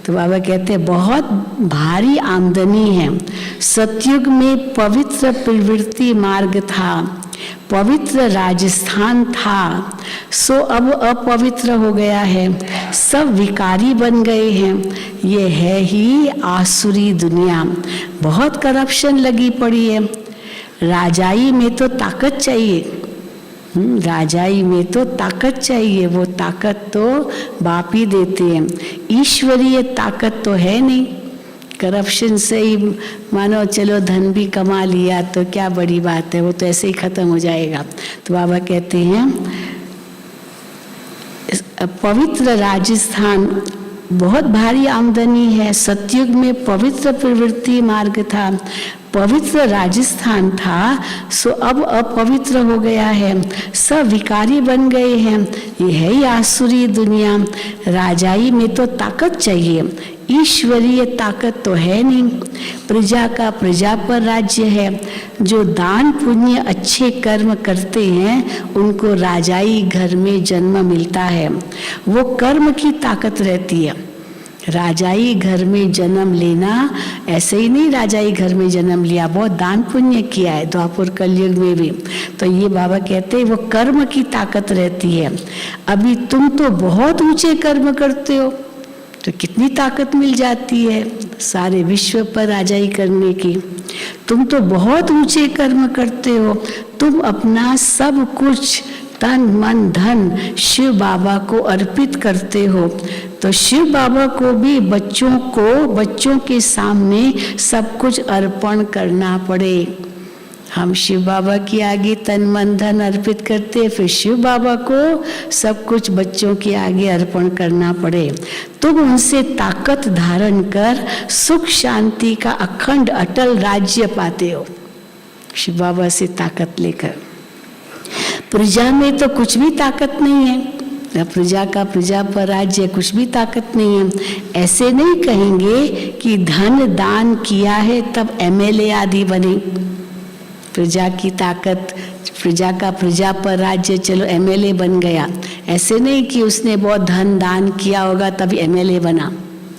तो बाबा कहते हैं बहुत भारी आमदनी है। सतयुग में पवित्र प्रवृत्ति मार्ग था, पवित्र राजस्थान था, सो अब अपवित्र हो गया है, सब विकारी बन गए हैं। ये है ही आसुरी दुनिया, बहुत करप्शन लगी पड़ी है। राजाई में तो ताकत चाहिए, राजाई में तो ताकत चाहिए, वो ताकत तो बाप ही देते हैं। ईश्वरीय ताकत तो है नहीं। करप्शन से ही मानो चलो धन भी कमा लिया तो क्या बड़ी बात है, वो तो ऐसे ही खत्म हो जाएगा। तो बाबा कहते हैं पवित्र राजस्थान, बहुत भारी आमदनी है। सतयुग में पवित्र प्रवृत्ति मार्ग था, पवित्र राजस्थान था, सो अब अपवित्र हो गया है, सब विकारी बन गए हैं। ये है ही आसुरी दुनिया। राजाई में तो ताकत चाहिए, ईश्वरीय ताकत तो है नहीं। प्रजा का प्रजा पर राज्य है। जो दान पुण्य अच्छे कर्म करते हैं उनको राजाई घर में जन्म मिलता है, वो कर्म की ताकत रहती है। राजाई घर में जन्म लेना ऐसे ही नहीं, राजाई घर में जन्म लिया, बहुत दान पुण्य किया है द्वापर कलयुग में भी। तो ये बाबा कहते हैं वो कर्म की ताकत रहती है। अभी तुम तो बहुत ऊंचे कर्म करते हो तो कितनी ताकत मिल जाती है सारे विश्व पर राजाई करने की। तुम तो बहुत ऊंचे कर्म करते हो, तुम अपना सब कुछ तन मन धन शिव बाबा को अर्पित करते हो। तो शिव बाबा को भी बच्चों के सामने सब कुछ अर्पण करना पड़े। हम शिव बाबा के आगे तन मन धन अर्पित करते हैं, फिर शिव बाबा को सब कुछ बच्चों के आगे अर्पण करना पड़े। तुम उनसे ताकत धारण कर सुख शांति का अखंड अटल राज्य पाते हो, शिव बाबा से ताकत लेकर। प्रजा में तो कुछ भी ताकत नहीं है, प्रजा का प्रजा पर राज्य, कुछ भी ताकत नहीं है। ऐसे नहीं कहेंगे कि धन दान किया है तब एमएलए आदि बने। प्रजा की ताकत, प्रजा का प्रजा पर राज्य, चलो एमएलए बन गया। ऐसे नहीं कि उसने बहुत धन दान किया होगा तभी एमएलए बना,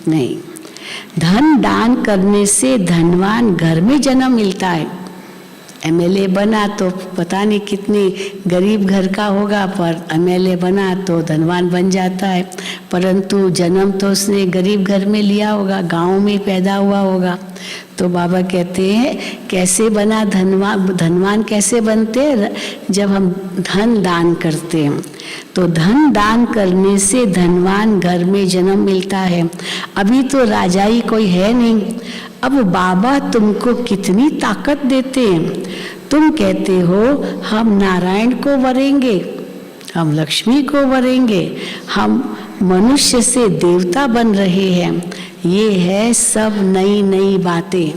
नहीं। धन दान करने से धनवान घर में जन्म मिलता है। एमएलए बना तो पता नहीं कितनी गरीब घर का होगा, पर एमएलए बना तो धनवान बन जाता है। परंतु जन्म तो उसने गरीब घर में लिया होगा, गांव में पैदा हुआ होगा। तो बाबा कहते हैं कैसे बना धनवान कैसे बनते हैं, जब हम धन दान करते हैं। तो धन दान करने से धनवान घर में जन्म मिलता है। अभी तो राजाई कोई है नहीं। अब बाबा तुमको कितनी ताकत देते हैं। तुम कहते हो हम नारायण को वरेंगे, हम लक्ष्मी को वरेंगे, हम मनुष्य से देवता बन रहे हैं। ये है सब नई नई बातें।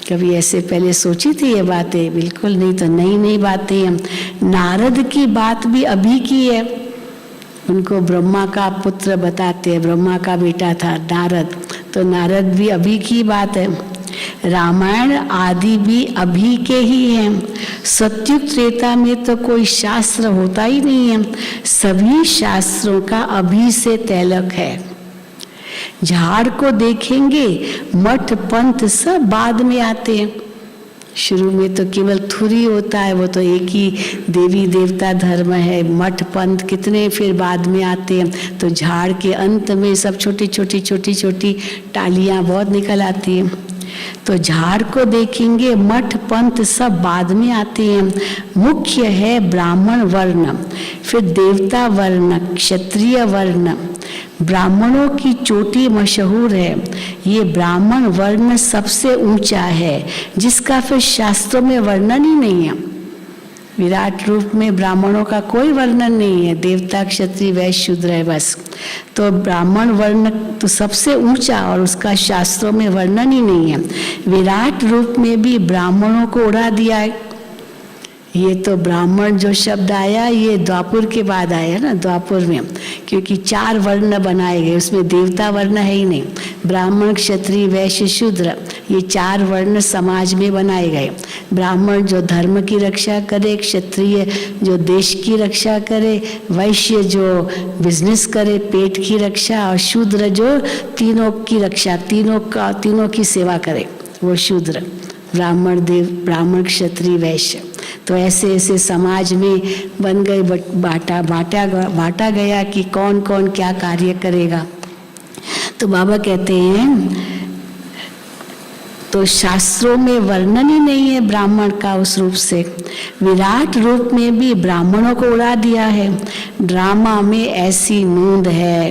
कभी ऐसे पहले सोची थी ये बातें? बिल्कुल नहीं। तो नई नई बातें हैं। नारद की बात भी अभी की है। उनको ब्रह्मा का पुत्र बताते हैं, ब्रह्मा का बेटा था नारद, तो नारद भी अभी की बात है। रामायण आदि भी अभी के ही हैं। सतयुग त्रेता में तो कोई शास्त्र होता ही नहीं है। सभी शास्त्रों का अभी से तैलक है। झाड़ को देखेंगे, मठ पंथ सब बाद में आते हैं। शुरू में तो केवल थुरी होता है, वो तो एक ही देवी देवता धर्म है। मठ पंथ कितने फिर बाद में आते हैं। तो झाड़ के अंत में सब छोटी छोटी टालियां बहुत निकल आती हैं। तो झाड़ को देखेंगे, मठ पंथ सब बाद में आते हैं। मुख्य है ब्राह्मण वर्ण, फिर देवता वर्ण, क्षत्रिय वर्ण। ब्राह्मणों की चोटी मशहूर है। ये ब्राह्मण वर्ण सबसे ऊंचा है, जिसका फिर शास्त्रों में वर्णन ही नहीं है। विराट रूप में ब्राह्मणों का कोई वर्णन नहीं है, देवता क्षत्रिय वैश्य शूद्र है बस। तो ब्राह्मण वर्ण तो सबसे ऊंचा और उसका शास्त्रों में वर्णन ही नहीं है। विराट रूप में भी ब्राह्मणों को उड़ा दिया है। ये तो ब्राह्मण जो शब्द आया ये द्वापुर के बाद आया ना, द्वापुर में, क्योंकि 4 वर्ण बनाए गए, उसमें देवता वर्ण है ही नहीं। ब्राह्मण क्षत्रिय वैश्य शूद्र ये 4 वर्ण समाज में बनाए गए। ब्राह्मण जो धर्म की रक्षा करे, क्षत्रिय जो देश की रक्षा करे, वैश्य जो बिजनेस करे पेट की रक्षा, और शूद्र जो तीनों की रक्षा, तीनों की सेवा करे, वो शूद्र। ब्राह्मण देव, ब्राह्मण क्षत्रिय वैश्य, तो ऐसे ऐसे समाज में बन गए, बांटा गया कि कौन कौन क्या कार्य करेगा। तो बाबा कहते हैं तो शास्त्रों में वर्णन ही नहीं है ब्राह्मण का उस रूप से। विराट रूप में भी ब्राह्मणों को उड़ा दिया है। ड्रामा में ऐसी नूंद है,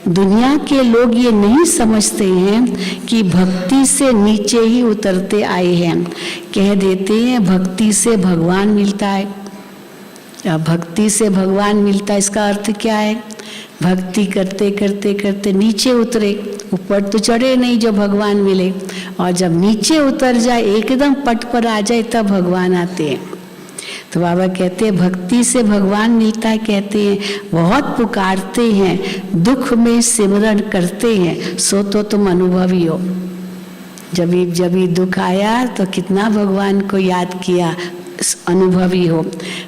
दुनिया के लोग ये नहीं समझते हैं कि भक्ति से नीचे ही उतरते आए हैं। कह देते हैं भक्ति से भगवान मिलता है। अब भक्ति से भगवान मिलता है, इसका अर्थ क्या है? भक्ति करते करते करते नीचे उतरे, ऊपर तो चढ़े नहीं जो भगवान मिले, और जब नीचे उतर जाए, एकदम पट पर आ जाए, तब भगवान आते हैं। तो बाबा कहते हैं भक्ति से भगवान मिलता है। कहते हैं बहुत पुकारते हैं, दुख में सिमरन करते हैं, सो तो तुम अनुभवी हो। जब भी दुख आया तो कितना भगवान को याद किया, अनुभवी हो।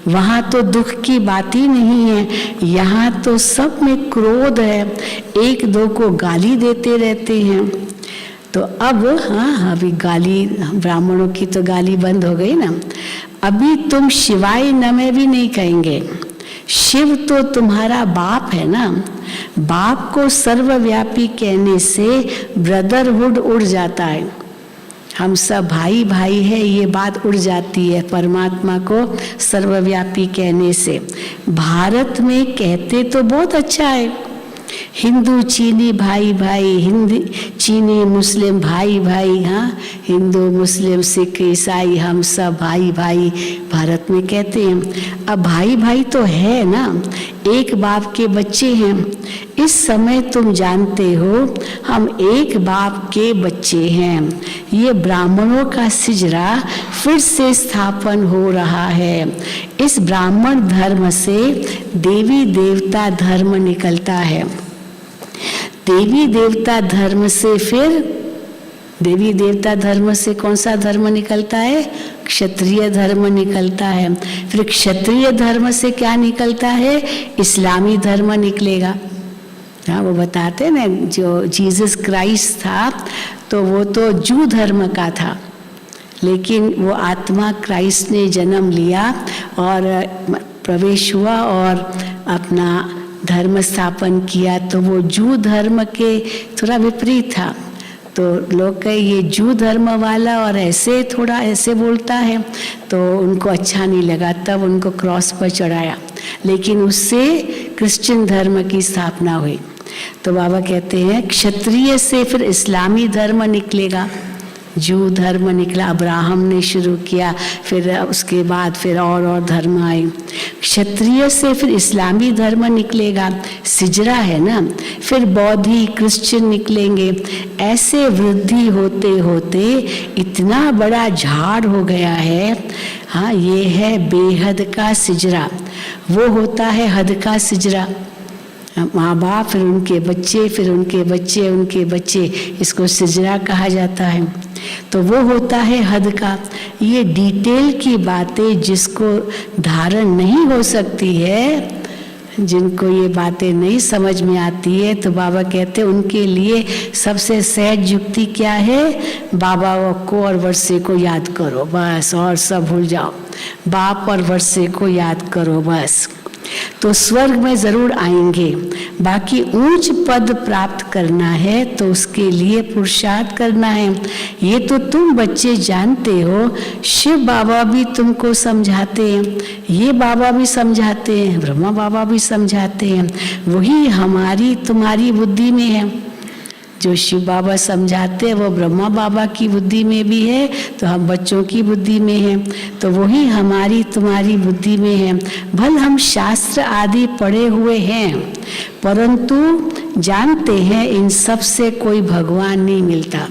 वहाँ तो दुख की बात ही नहीं है, यहाँ तो सब में क्रोध है, एक दो को गाली देते रहते हैं। तो अब अभी गाली, ब्राह्मणों की तो गाली बंद हो गई ना। अभी तुम शिवाय नमः भी नहीं कहेंगे। शिव तो तुम्हारा बाप है ना। बाप को सर्वव्यापी कहने से ब्रदरहुड उड़ जाता है, हम सब भाई भाई है, ये बात उड़ जाती है परमात्मा को सर्वव्यापी कहने से। भारत में कहते तो बहुत अच्छा है, हिंदू चीनी भाई भाई, हिंदी चीनी मुस्लिम भाई भाई, हाँ हिंदू मुस्लिम सिख ईसाई हम सब भाई भाई भारत में कहते हैं। अब भाई भाई तो है ना, एक बाप के बच्चे हैं। इस समय तुम जानते हो हम एक बाप के बच्चे हैं। ये ब्राह्मणों का सिजरा फिर से स्थापन हो रहा है। इस ब्राह्मण धर्म से देवी देवता धर्म निकलता है। देवी देवता धर्म से फिर देवी देवता धर्म से कौन सा धर्म निकलता है? क्षत्रिय धर्म निकलता है। फिर क्षत्रिय धर्म से क्या निकलता है? इस्लामी धर्म निकलेगा। हाँ, वो बताते ना, जो जीसस क्राइस्ट था तो वो तो जू धर्म का था, लेकिन वो आत्मा क्राइस्ट ने जन्म लिया और प्रवेश हुआ और अपना धर्म स्थापन किया, तो वो जू धर्म के थोड़ा विपरीत था। तो लोग कहे ये जू धर्म वाला और ऐसे थोड़ा ऐसे बोलता है, तो उनको अच्छा नहीं लगा, तब उनको क्रॉस पर चढ़ाया। लेकिन उससे क्रिश्चियन धर्म की स्थापना हुई। तो बाबा कहते हैं क्षत्रिय से फिर इस्लामी धर्म निकलेगा। जू धर्म निकला, अब्राहम ने शुरू किया, फिर उसके बाद फिर और धर्म आए। क्षत्रिय से फिर इस्लामी धर्म निकलेगा, सिजरा है ना, फिर बौद्धि क्रिश्चियन निकलेंगे। ऐसे वृद्धि होते होते इतना बड़ा झाड़ हो गया है। हाँ, ये है बेहद का सिजरा, वो होता है हद का सिजरा। माँ बाप, फिर उनके बच्चे, फिर उनके बच्चे, उनके बच्चे, इसको सिजरा कहा जाता है। तो वो होता है हद का। ये डिटेल की बातें जिसको धारण नहीं हो सकती है, जिनको ये बातें नहीं समझ में आती है, तो बाबा कहते हैं उनके लिए सबसे सहज युक्ति क्या है? बाबा को और वर्षे को याद करो बस, और सब भूल जाओ। बाप और वर्षे को याद करो बस। तो स्वर्ग में जरूर आएंगे। बाकी ऊंच पद प्राप्त करना है तो उसके लिए पुरुषार्थ करना है। ये तो तुम बच्चे जानते हो, शिव बाबा भी तुमको समझाते हैं, ये बाबा भी समझाते हैं, ब्रह्मा बाबा भी समझाते हैं। वही हमारी तुम्हारी बुद्धि में है। जो शिव बाबा समझाते हैं वो ब्रह्मा बाबा की बुद्धि में भी है, तो हम बच्चों की बुद्धि में है। तो वही हमारी तुम्हारी बुद्धि में है। भल हम शास्त्र आदि पढ़े हुए हैं, परंतु जानते हैं इन सब से कोई भगवान नहीं मिलता।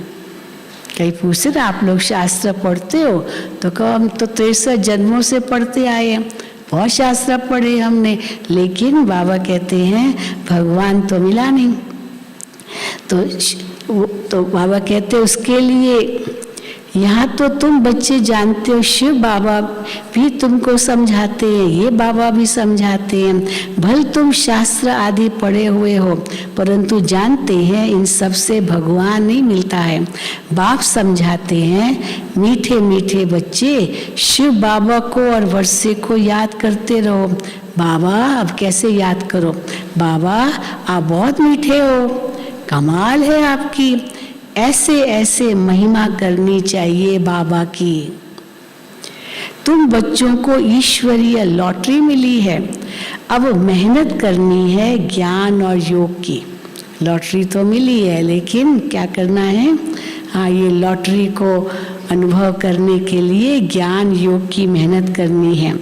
कई पूछते ना, आप लोग शास्त्र पढ़ते हो? तो कहो हम तो 63 जन्मों से पढ़ते आए हैं, बहुत शास्त्र पढ़े हमने, लेकिन बाबा कहते हैं भगवान तो मिला नहीं। तो बाबा कहते हैं उसके लिए यहाँ तो तुम बच्चे जानते हो, शिव बाबा भी तुमको समझाते हैं, ये बाबा भी समझाते हैं। भल तुम शास्त्र आदि पढ़े हुए हो, परंतु जानते हैं इन सब से भगवान नहीं मिलता है। बाप समझाते हैं, मीठे मीठे बच्चे शिव बाबा को और वर्षे को याद करते रहो। बाबा अब कैसे याद करो? बाबा आप बहुत मीठे हो, कमाल है आपकी, ऐसे ऐसे महिमा करनी चाहिए बाबा की। तुम बच्चों को ईश्वरीय लॉटरी मिली है, अब मेहनत करनी है ज्ञान और योग की। लॉटरी तो मिली है, लेकिन क्या करना है? हाँ, ये लॉटरी को अनुभव करने के लिए ज्ञान योग की मेहनत करनी है।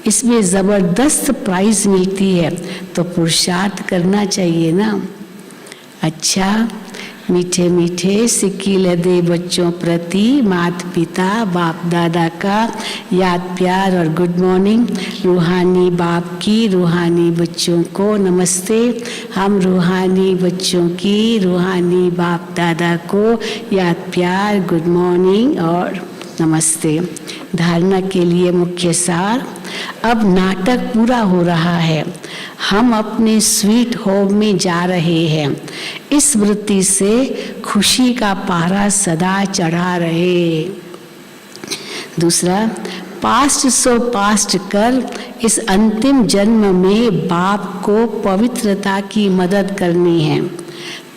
इसमें ज़बरदस्त प्राइज मिलती है, तो पुरुषार्थ करना चाहिए ना। अच्छा, मीठे मीठे सिक्की लदे बच्चों प्रति माता पिता बाप दादा का याद प्यार और गुड मॉर्निंग। रूहानी बाप की रूहानी बच्चों को नमस्ते। हम रूहानी बच्चों की रूहानी बाप दादा को याद प्यार गुड मॉर्निंग और नमस्ते। धारणा के लिए मुख्य सार। अब नाटक पूरा हो रहा है, हम अपने स्वीट होम में जा रहे हैं। इस वृत्ति से खुशी का पारा सदा चढ़ा रहे। दूसरा, पास्ट सो पास्ट कर इस अंतिम जन्म में बाप को पवित्रता की मदद करनी है।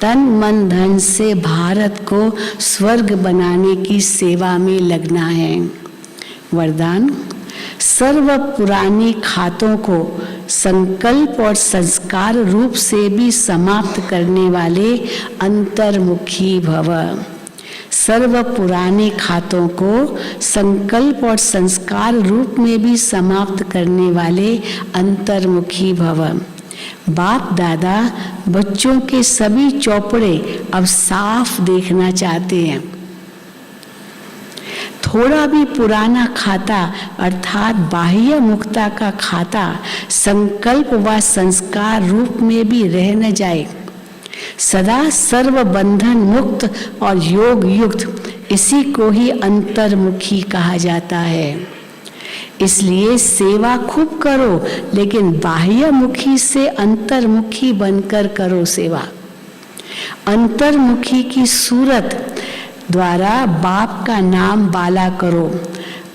तन मन धन से भारत को स्वर्ग बनाने की सेवा में लगना है। वरदान, सर्व पुरानी खातों को संकल्प और संस्कार रूप से भी समाप्त करने वाले अंतर्मुखी भव। सर्व पुराने खातों को संकल्प और संस्कार रूप में भी समाप्त करने वाले अंतर्मुखी भव। बाप दादा बच्चों के सभी चौपड़े अब साफ देखना चाहते हैं। थोड़ा भी पुराना खाता अर्थात बाह्य मुक्ता का खाता संकल्प व संस्कार रूप में भी रह न जाए। सदा सर्व बंधन मुक्त और योग युक्त, इसी को ही अंतर्मुखी कहा जाता है। इसलिए सेवा खूब करो, लेकिन बाह्यमुखी से अंतर्मुखी बनकर करो सेवा। अंतर्मुखी की सूरत द्वारा बाप का नाम बाला करो।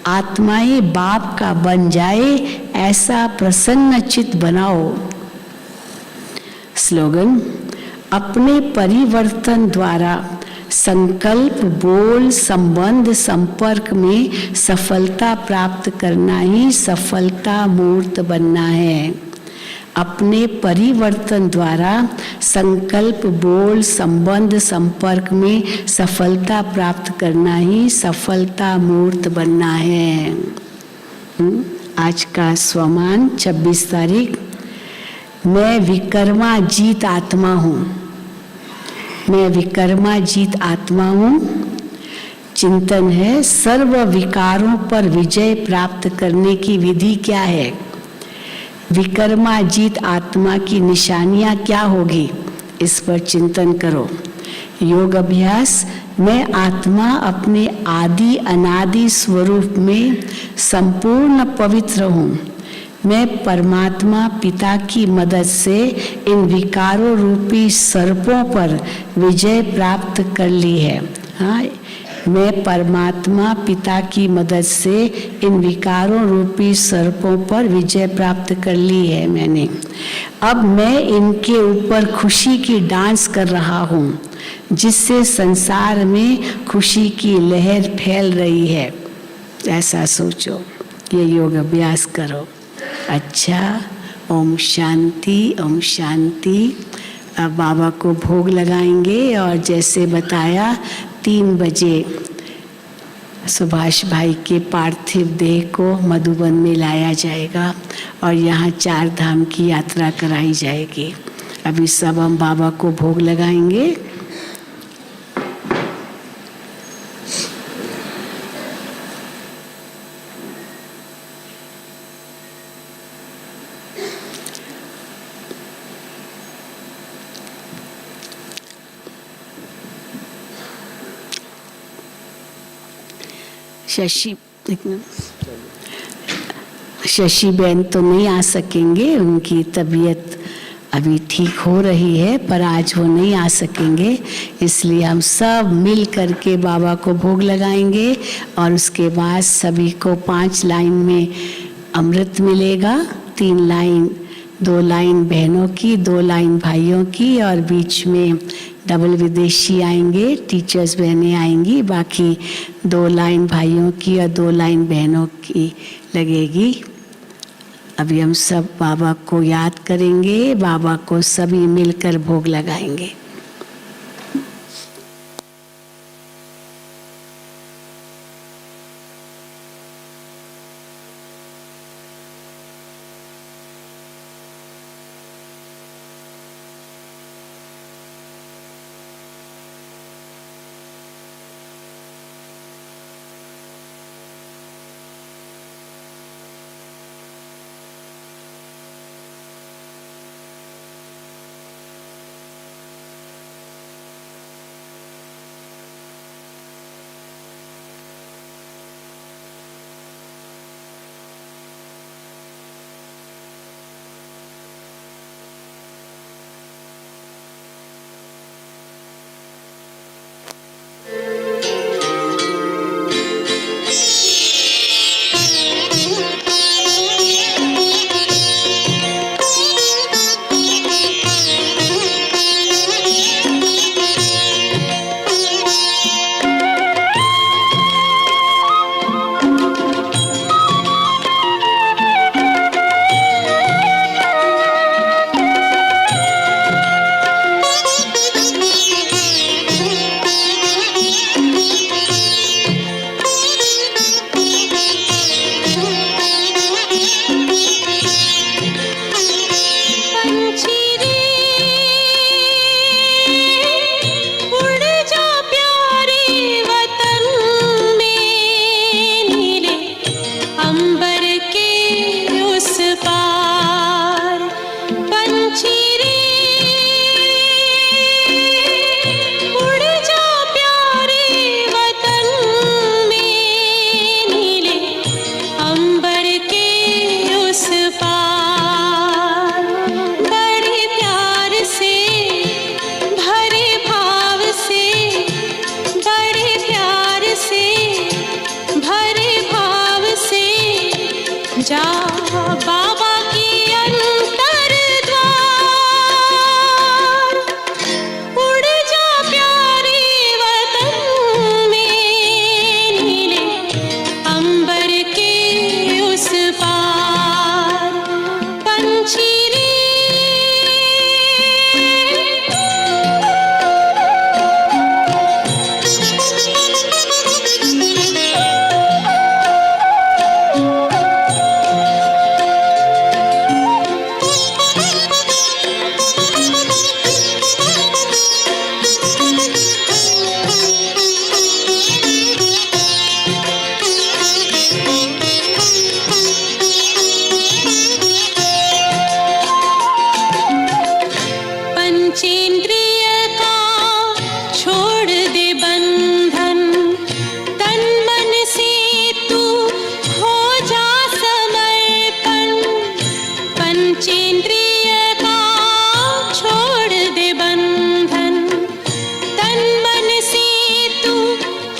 आत्माएं बाप का बन जाए, ऐसा प्रसन्न चित्त बनाओ। स्लोगन, अपने परिवर्तन द्वारा संकल्प बोल संबंध संपर्क में सफलता प्राप्त करना ही सफलता मूर्त बनना है। अपने परिवर्तन द्वारा संकल्प बोल संबंध संपर्क में सफलता प्राप्त करना ही सफलता मूर्त बनना है। आज का स्वमान 26 तारीख। मैं विकर्मा जीत आत्मा हूँ। मैं विकर्मा जीत आत्मा हूँ। चिंतन है, सर्व विकारों पर विजय प्राप्त करने की विधि क्या है? विकर्मा जीत आत्मा की निशानियां क्या होगी, इस पर चिंतन करो। योग अभ्यास, मैं आत्मा अपने आदि अनादि स्वरूप में संपूर्ण पवित्र हूँ। मैं परमात्मा पिता की मदद से इन विकारों रूपी सर्पों पर विजय प्राप्त कर ली है। हाँ, मैं परमात्मा पिता की मदद से इन विकारों रूपी सर्पों पर विजय प्राप्त कर ली है मैंने। अब मैं इनके ऊपर खुशी की डांस कर रहा हूँ, जिससे संसार में खुशी की लहर फैल रही है। ऐसा सोचो, ये योग अभ्यास करो। अच्छा, ओम शांति, ओम शांति। अब बाबा को भोग लगाएंगे और जैसे बताया 3 बजे सुभाष भाई के पार्थिव देह को मधुबन में लाया जाएगा और यहाँ 4 धाम की यात्रा कराई जाएगी। अभी सब हम बाबा को भोग लगाएंगे। शशि बहन तो नहीं आ सकेंगे, उनकी तबीयत अभी ठीक हो रही है, पर आज वो नहीं आ सकेंगे। इसलिए हम सब मिल करके बाबा को भोग लगाएंगे और उसके बाद सभी को 5 लाइन में अमृत मिलेगा। 3 लाइन, 2 लाइन बहनों की, 2 लाइन भाइयों की और बीच में डबल विदेशी आएंगे, टीचर्स बहनें आएंगी। बाकी 2 लाइन भाइयों की और 2 लाइन बहनों की लगेगी। अभी हम सब बाबा को याद करेंगे, बाबा को सभी मिलकर भोग लगाएंगे।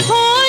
हो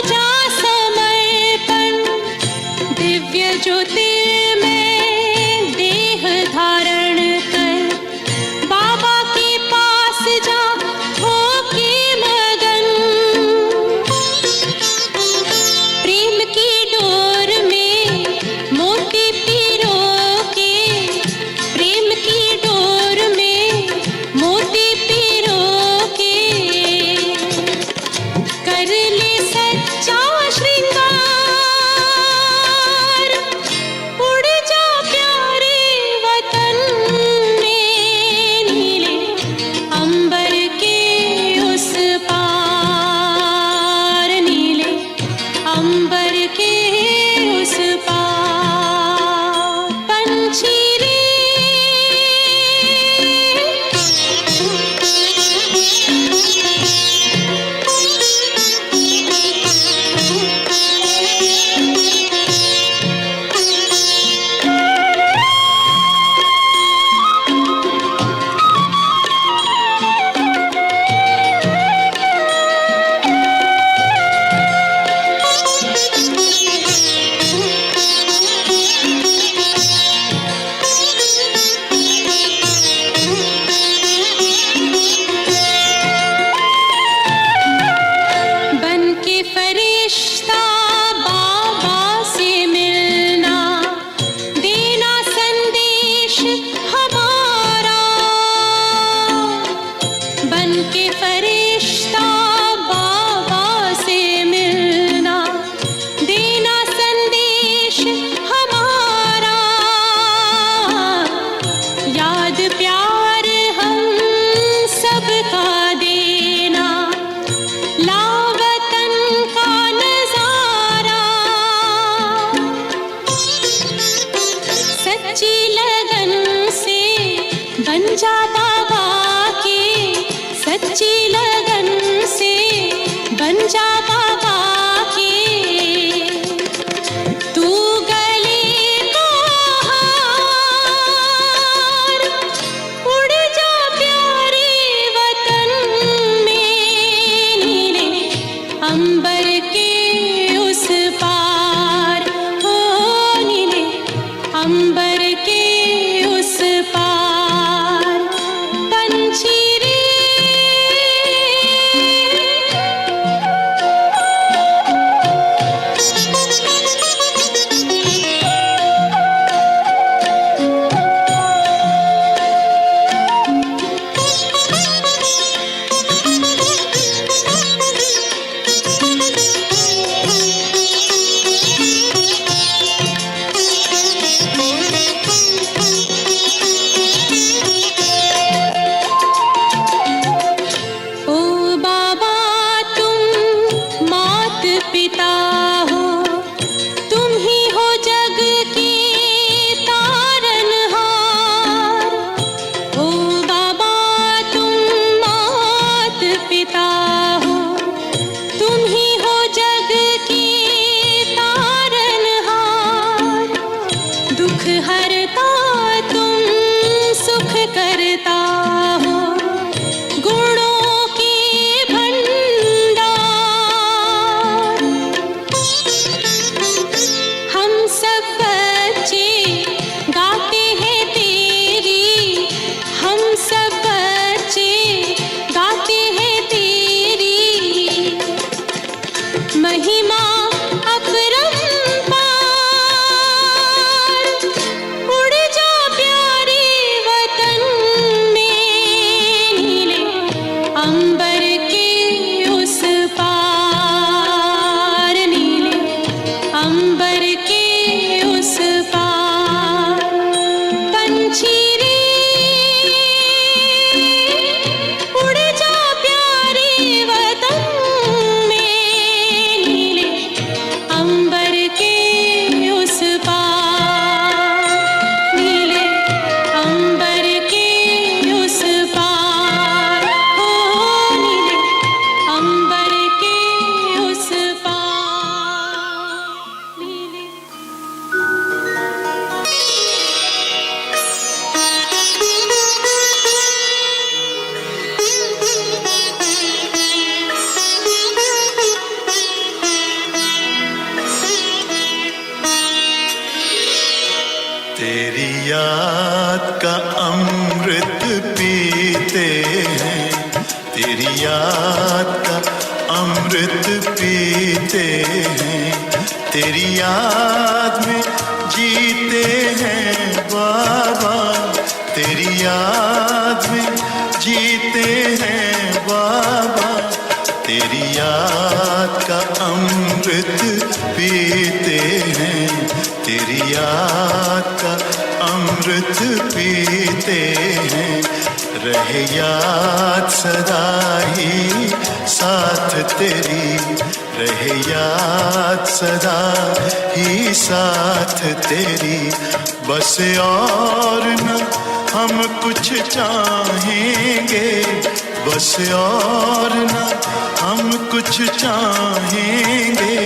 जा बाबा के सच्ची लगन से, बन जा बाबा के तू गले को हार, उड़ जा प्यारे वतन में, नीले अंबर के उस पार, हो नीले अंबर के उस पार। पंछी रे ओ बाबा तुम मात पिता हो, तुम ही हो जग के तारनहार। ओ बाबा तुम मात पिता हो, तुम ही हो जग के तारनहार। दुख हरता तुम सुख करता हो, गुणों के भंडार। हम सब बच्चे गाते हैं तेरी, हम सब बच्चे गाते हैं तेरी महिमा अपरंपार। उड़ जा प्यारे वतन में, नीले अंबर के उस पार, नीले अंबर के उस पार। पंछी रे उड़ जा प्यारे वतन में, नीले अंबर के उस पार, नीले अंबर के उस पार, हो नीले अंबर के उस पार, नीले। तेरी याद का अमृत पीते हैं, तेरी याद का अमृत पीते हैं, तेरी याद में जीते हैं बाबा, तेरी याद में जीते हैं बाबा, तेरी याद का अमृत पीते हैं, तेरी याद का अमृत पीते हैं। रहे याद सदा ही साथ तेरी, रहे याद सदा ही साथ तेरी। बस और न हम कुछ चाहेंगे, बस और न हम कुछ चाहेंगे,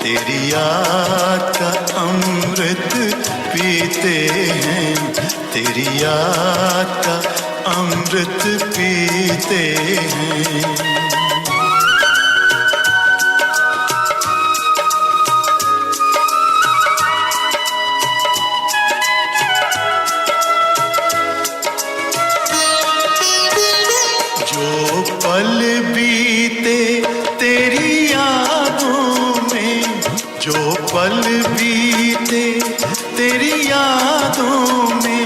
तेरी याद का अमृत पीते हैं, तेरी याद का अमृत पीते हैं। जो पल बीते तेरी यादों में, जो पल बीते तेरी यादों में,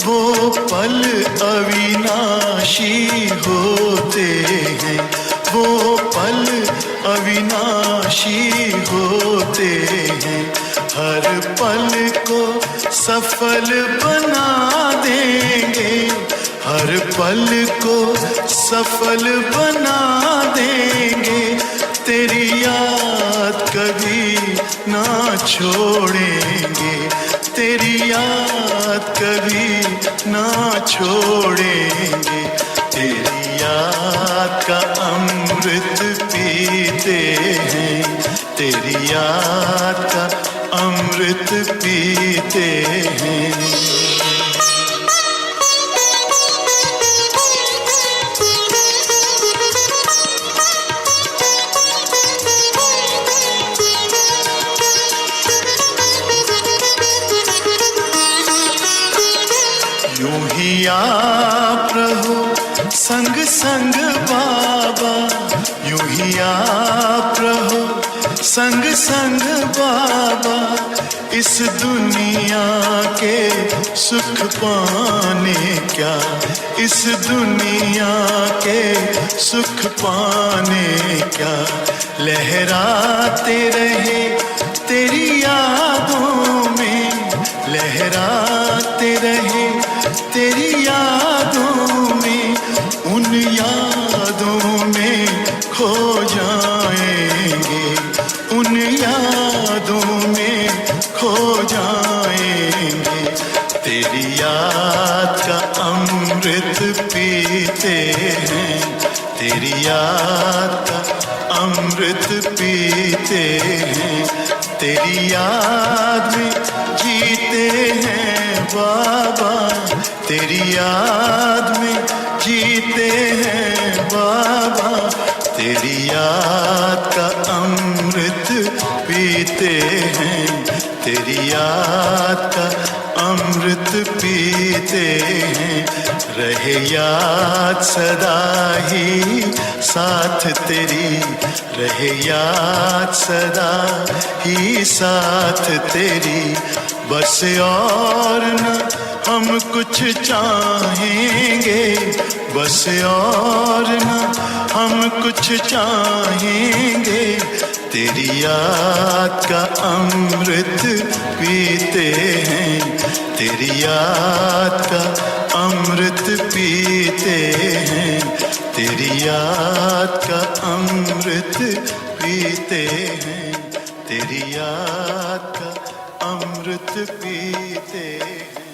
वो पल अविनाशी होते हैं, वो पल अविनाशी होते हैं। हर पल को सफल बना देंगे, हर पल को सफल बना देंगे, तेरी याद कभी ना छोड़ेंगे, तेरी याद कभी ना छोड़ेंगे, तेरी याद का अमृत पीते हैं, तेरी याद का अमृत पीते हैं। यूं ही आप रहो संग संग बाबा, यूं ही आप रहो संग संग बाबा, इस दुनिया के सुख पाने क्या, इस दुनिया के सुख पाने क्या, लहराते रहे तेरी यादों में, लहराते रहे तेरी यादों में, उन यादों में खो जाएंगे, उन यादों में खो जाएंगे, तेरी याद का अमृत पीते हैं, तेरी याद का अमृत पीते हैं, तेरी याद में जीते हैं बाबा, तेरी याद में जीते हैं बाबा, तेरी याद का अमृत पीते हैं, तेरी याद का अमृत पीते हैं, रहे याद सदा ही साथ तेरी, रहे याद सदा ही साथ तेरी, बस और न हम कुछ चाहेंगे, बस और न हम कुछ चाहेंगे, तेरी याद का अमृत पीते हैं, तेरी याद का अमृत पीते हैं, तेरी याद का अमृत पीते हैं, तेरी याद का अमृत पीते हैं।